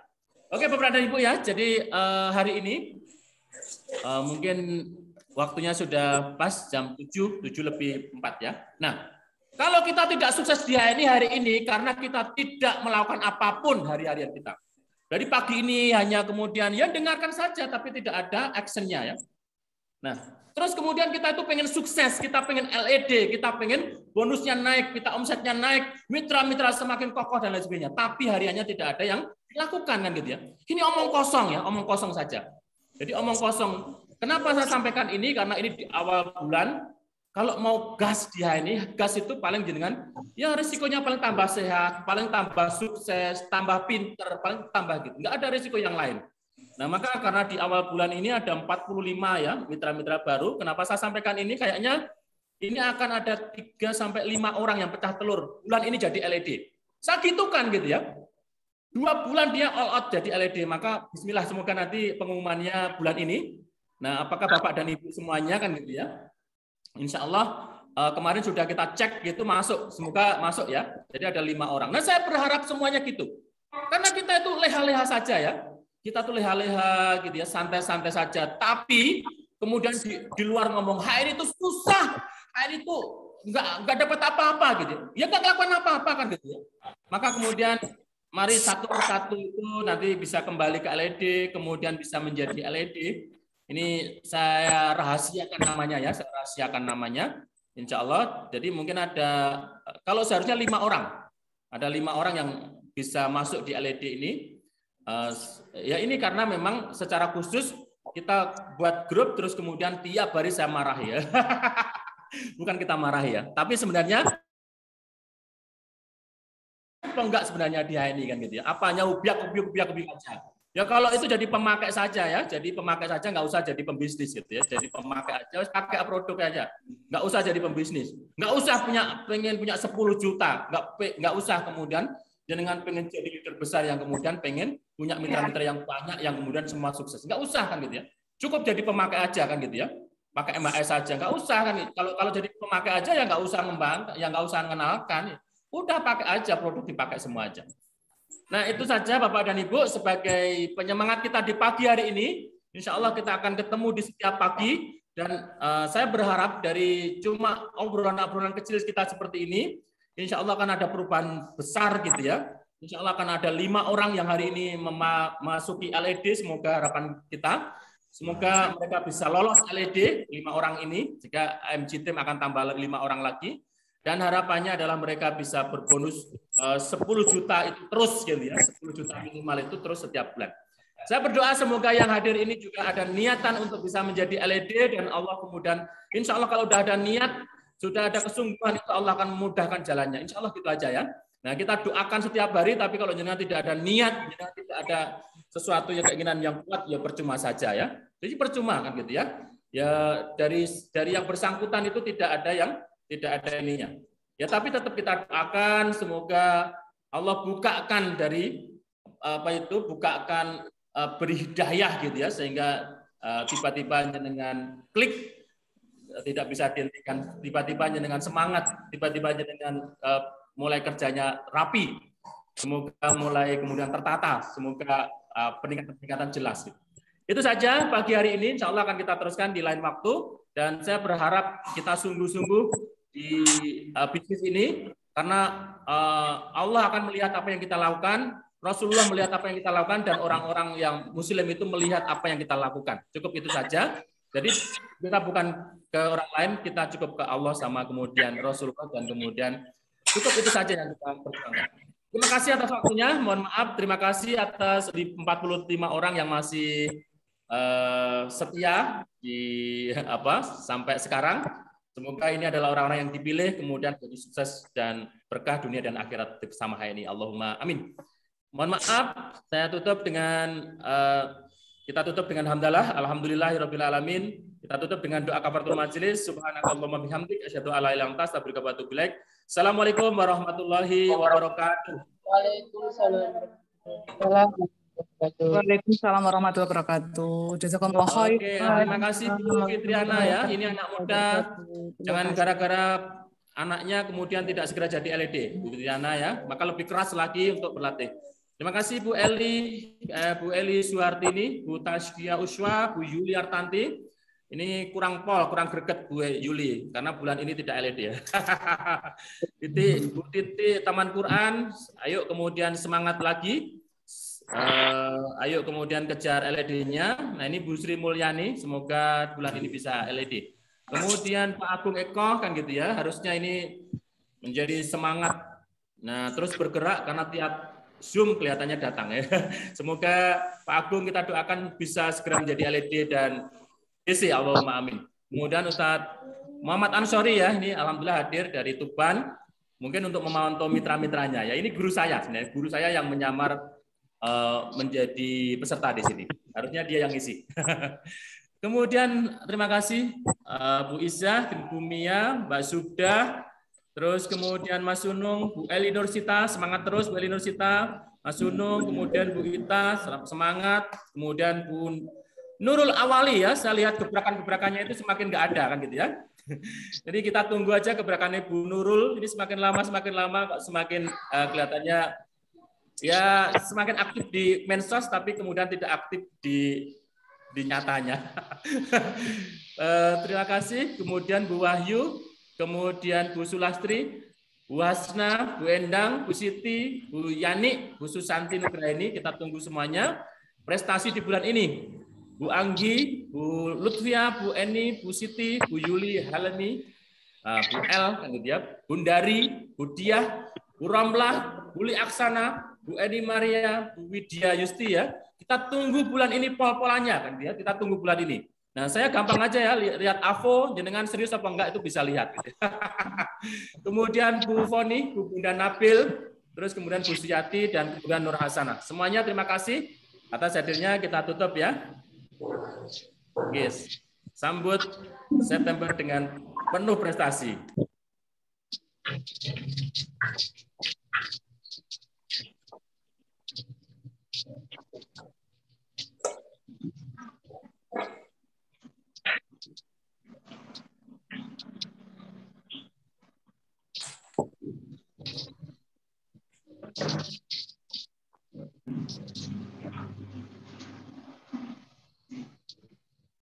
Oke, Bapak dan Ibu ya. Jadi hari ini mungkin waktunya sudah pas jam 7:04 ya. Nah, kalau kita tidak sukses di HNI hari ini karena kita tidak melakukan apapun hari-harian kita. Dari pagi ini hanya kemudian ya dengarkan saja tapi tidak ada actionnya ya. Nah, terus kemudian kita itu pengen sukses, kita pengen LED, kita pengen bonusnya naik, kita omsetnya naik, mitra-mitra semakin kokoh dan lain sebagainya. Tapi hariannya tidak ada yang dilakukan kan gitu ya. Ini omong kosong ya, omong kosong saja. Jadi omong kosong. Kenapa saya sampaikan ini? Karena ini di awal bulan. Kalau mau gas di HNI, gas itu paling dengan ya risikonya paling tambah sehat, paling tambah sukses, tambah pinter, paling tambah gitu. Nggak ada risiko yang lain. Nah, maka karena di awal bulan ini ada 45 ya mitra-mitra baru. Kenapa saya sampaikan ini? Kayaknya ini akan ada 3-5 orang yang pecah telur. Bulan ini jadi LED. Saya gitu kan gitu ya. 2 bulan dia all out jadi LED. Maka bismillah semoga nanti pengumumannya bulan ini. Nah, apakah Bapak dan Ibu semuanya kan gitu ya. Insya Allah kemarin sudah kita cek gitu masuk. Semoga masuk ya. Jadi ada 5 orang. Nah, saya berharap semuanya gitu. Karena kita itu leha-leha saja ya. Kita tuh leha-leha gitu ya, santai-santai saja. Tapi kemudian di luar ngomong, HNI itu susah, HNI itu nggak dapat apa-apa gitu. Ya nggak lakukan apa-apa kan gitu ya. Maka kemudian mari satu persatu itu nanti bisa kembali ke LED, kemudian bisa menjadi LED. Ini saya rahasiakan namanya ya, saya rahasiakan namanya. Insya Allah. Jadi mungkin ada, kalau seharusnya 5 orang, ada 5 orang yang bisa masuk di LED ini. Ya ini karena memang secara khusus kita buat grup terus kemudian tiap hari saya marah ya. Bukan kita marah ya, tapi sebenarnya apa enggak sebenarnya di HNI kan gitu ya. Apanya ubiak aja. Ya kalau itu jadi pemakai saja ya, jadi pemakai saja nggak usah jadi pembisnis gitu ya. Jadi pemakai aja, pakai produk aja. Nggak usah jadi pembisnis. Nggak usah pengen punya 10 juta, nggak usah kemudian dengan pengen jadi leader besar yang kemudian pengen punya mitra-mitra yang banyak yang kemudian semua sukses. Nggak usah kan gitu ya. Cukup jadi pemakai aja kan gitu ya. Pakai MHS saja nggak usah kan. Kalau jadi pemakai aja ya nggak usah ngembang, ya nggak usah mengenalkan. Udah pakai aja produk dipakai semua aja. Nah, itu saja Bapak dan Ibu sebagai penyemangat kita di pagi hari ini. Insya Allah kita akan ketemu di setiap pagi. Dan saya berharap dari cuma obrolan-obrolan kecil kita seperti ini, insya Allah akan ada perubahan besar gitu ya. Insya Allah akan ada 5 orang yang hari ini memasuki LED, semoga harapan kita. Semoga mereka bisa lolos LED, 5 orang ini. Jika AMG Team akan tambah 5 orang lagi. Dan harapannya adalah mereka bisa berbonus 10 juta itu terus gitu ya. 10 juta minimal itu terus setiap bulan. Saya berdoa semoga yang hadir ini juga ada niatan untuk bisa menjadi LED dan Allah kemudian insya Allah kalau sudah ada niat, sudah ada kesungguhan, insya Allah akan memudahkan jalannya. Insya Allah gitu aja ya. Nah kita doakan setiap hari, tapi kalau jenengan tidak ada niat, jenengan tidak ada sesuatu yang keinginan yang kuat, ya percuma saja ya. Jadi percuma kan gitu ya. Ya dari yang bersangkutan itu tidak ada ininya. Ya tapi tetap kita doakan semoga Allah bukakan dari bukakan beri hidayah gitu ya sehingga tiba-tiba dengan klik tidak bisa dihentikan, tiba-tiba dengan semangat, tiba-tiba dengan mulai kerjanya rapi, semoga mulai kemudian tertata, semoga peningkatan jelas. Itu saja pagi hari ini, insya Allah akan kita teruskan di lain waktu dan saya berharap kita sungguh-sungguh di bisnis ini karena Allah akan melihat apa yang kita lakukan, Rasulullah melihat apa yang kita lakukan dan orang-orang yang muslim itu melihat apa yang kita lakukan. Cukup itu saja. Jadi kita bukan ke orang lain, kita cukup ke Allah sama kemudian Rasulullah dan kemudian cukup itu saja yang kita perjuangkan. Terima kasih atas waktunya. Mohon maaf, terima kasih atas 45 orang yang masih setia di sampai sekarang. Semoga ini adalah orang-orang yang dipilih kemudian jadi sukses dan berkah dunia dan akhirat bersama ini. Allahumma amin. Mohon maaf, saya tutup dengan kita tutup dengan hamdalah, alhamdulillahirabbil alamin. Kita tutup dengan doa kafaratul majelis. Subhanakallahumma bihamdik asyhadu an la ilaha illa anta astaghfiruka wa atubu ilaik. Assalamualaikum warahmatullahi wabarakatuh. Waalaikumsalam warahmatullahi wabarakatuh. Jazakallah khair. Oke, terima kasih Bu Fitriana ya. Ini anak muda. Jangan gara-gara anaknya kemudian tidak segera jadi LED, Bu Fitriana ya. Maka lebih keras lagi untuk berlatih. Terima kasih Bu Eli Suhartini, Bu Taskia Uswa, Bu Yuli Artanti. Ini kurang greget Bu Yuli karena bulan ini tidak LED ya. Bu Titi Taman Quran, ayo kemudian semangat lagi. Ayo kemudian kejar LED-nya. Nah ini Bu Sri Mulyani, semoga bulan ini bisa LED. Kemudian Pak Agung Eko kan gitu ya, harusnya ini menjadi semangat. Nah terus bergerak karena tiap Zoom kelihatannya datang ya. Semoga Pak Agung kita doakan bisa segera menjadi LED dan DC. Allahumma amin. Kemudian Ustadz Muhammad Ansori ya, ini alhamdulillah hadir dari Tuban. Mungkin untuk memantau mitra-mitranya ya. Ini guru saya sebenarnya, guru saya yang menyamar menjadi peserta di sini. Harusnya dia yang isi. Kemudian terima kasih Bu Izzah, Bu Mia, Mbak Subda, terus kemudian Mas Sunung, Bu Eli Nursita, semangat terus Bu Eli Nursita, Mas Sunung, kemudian Bu Ita, semangat, kemudian Bu Nurul Awali ya, saya lihat gebrakan-gebrakannya itu semakin nggak ada kan gitu ya. Jadi kita tunggu aja gebrakannya Bu Nurul, ini semakin lama semakin kelihatannya ya semakin aktif di medsos tapi kemudian tidak aktif di nyatanya. Terima kasih. Kemudian Bu Wahyu, kemudian Bu Sulastri, Bu Hasna, Bu Endang, Bu Siti, Bu Yani, Bu Susanti Nugraini, kita tunggu semuanya prestasi di bulan ini. Bu Anggi, Bu Lutfia, Bu Eni, Bu Siti, Bu Yuli Halemi, Bu El, Bu Dari, Bu Diah, Bu Romlah, Bu Li Aksana, Bu Edi Maria, Bu Widya Yusti ya. Kita tunggu bulan ini pol-polannya kan dia. Kita tunggu bulan ini. Nah, saya gampang aja ya lihat AVO jenengan serius apa enggak itu bisa lihat. Kemudian Bu Foni, Bu Bunda Nabil, terus kemudian Bu Suyati dan kemudian Nur Hasanah. Semuanya terima kasih atas hadirnya, kita tutup ya. Yes. Sambut September dengan penuh prestasi.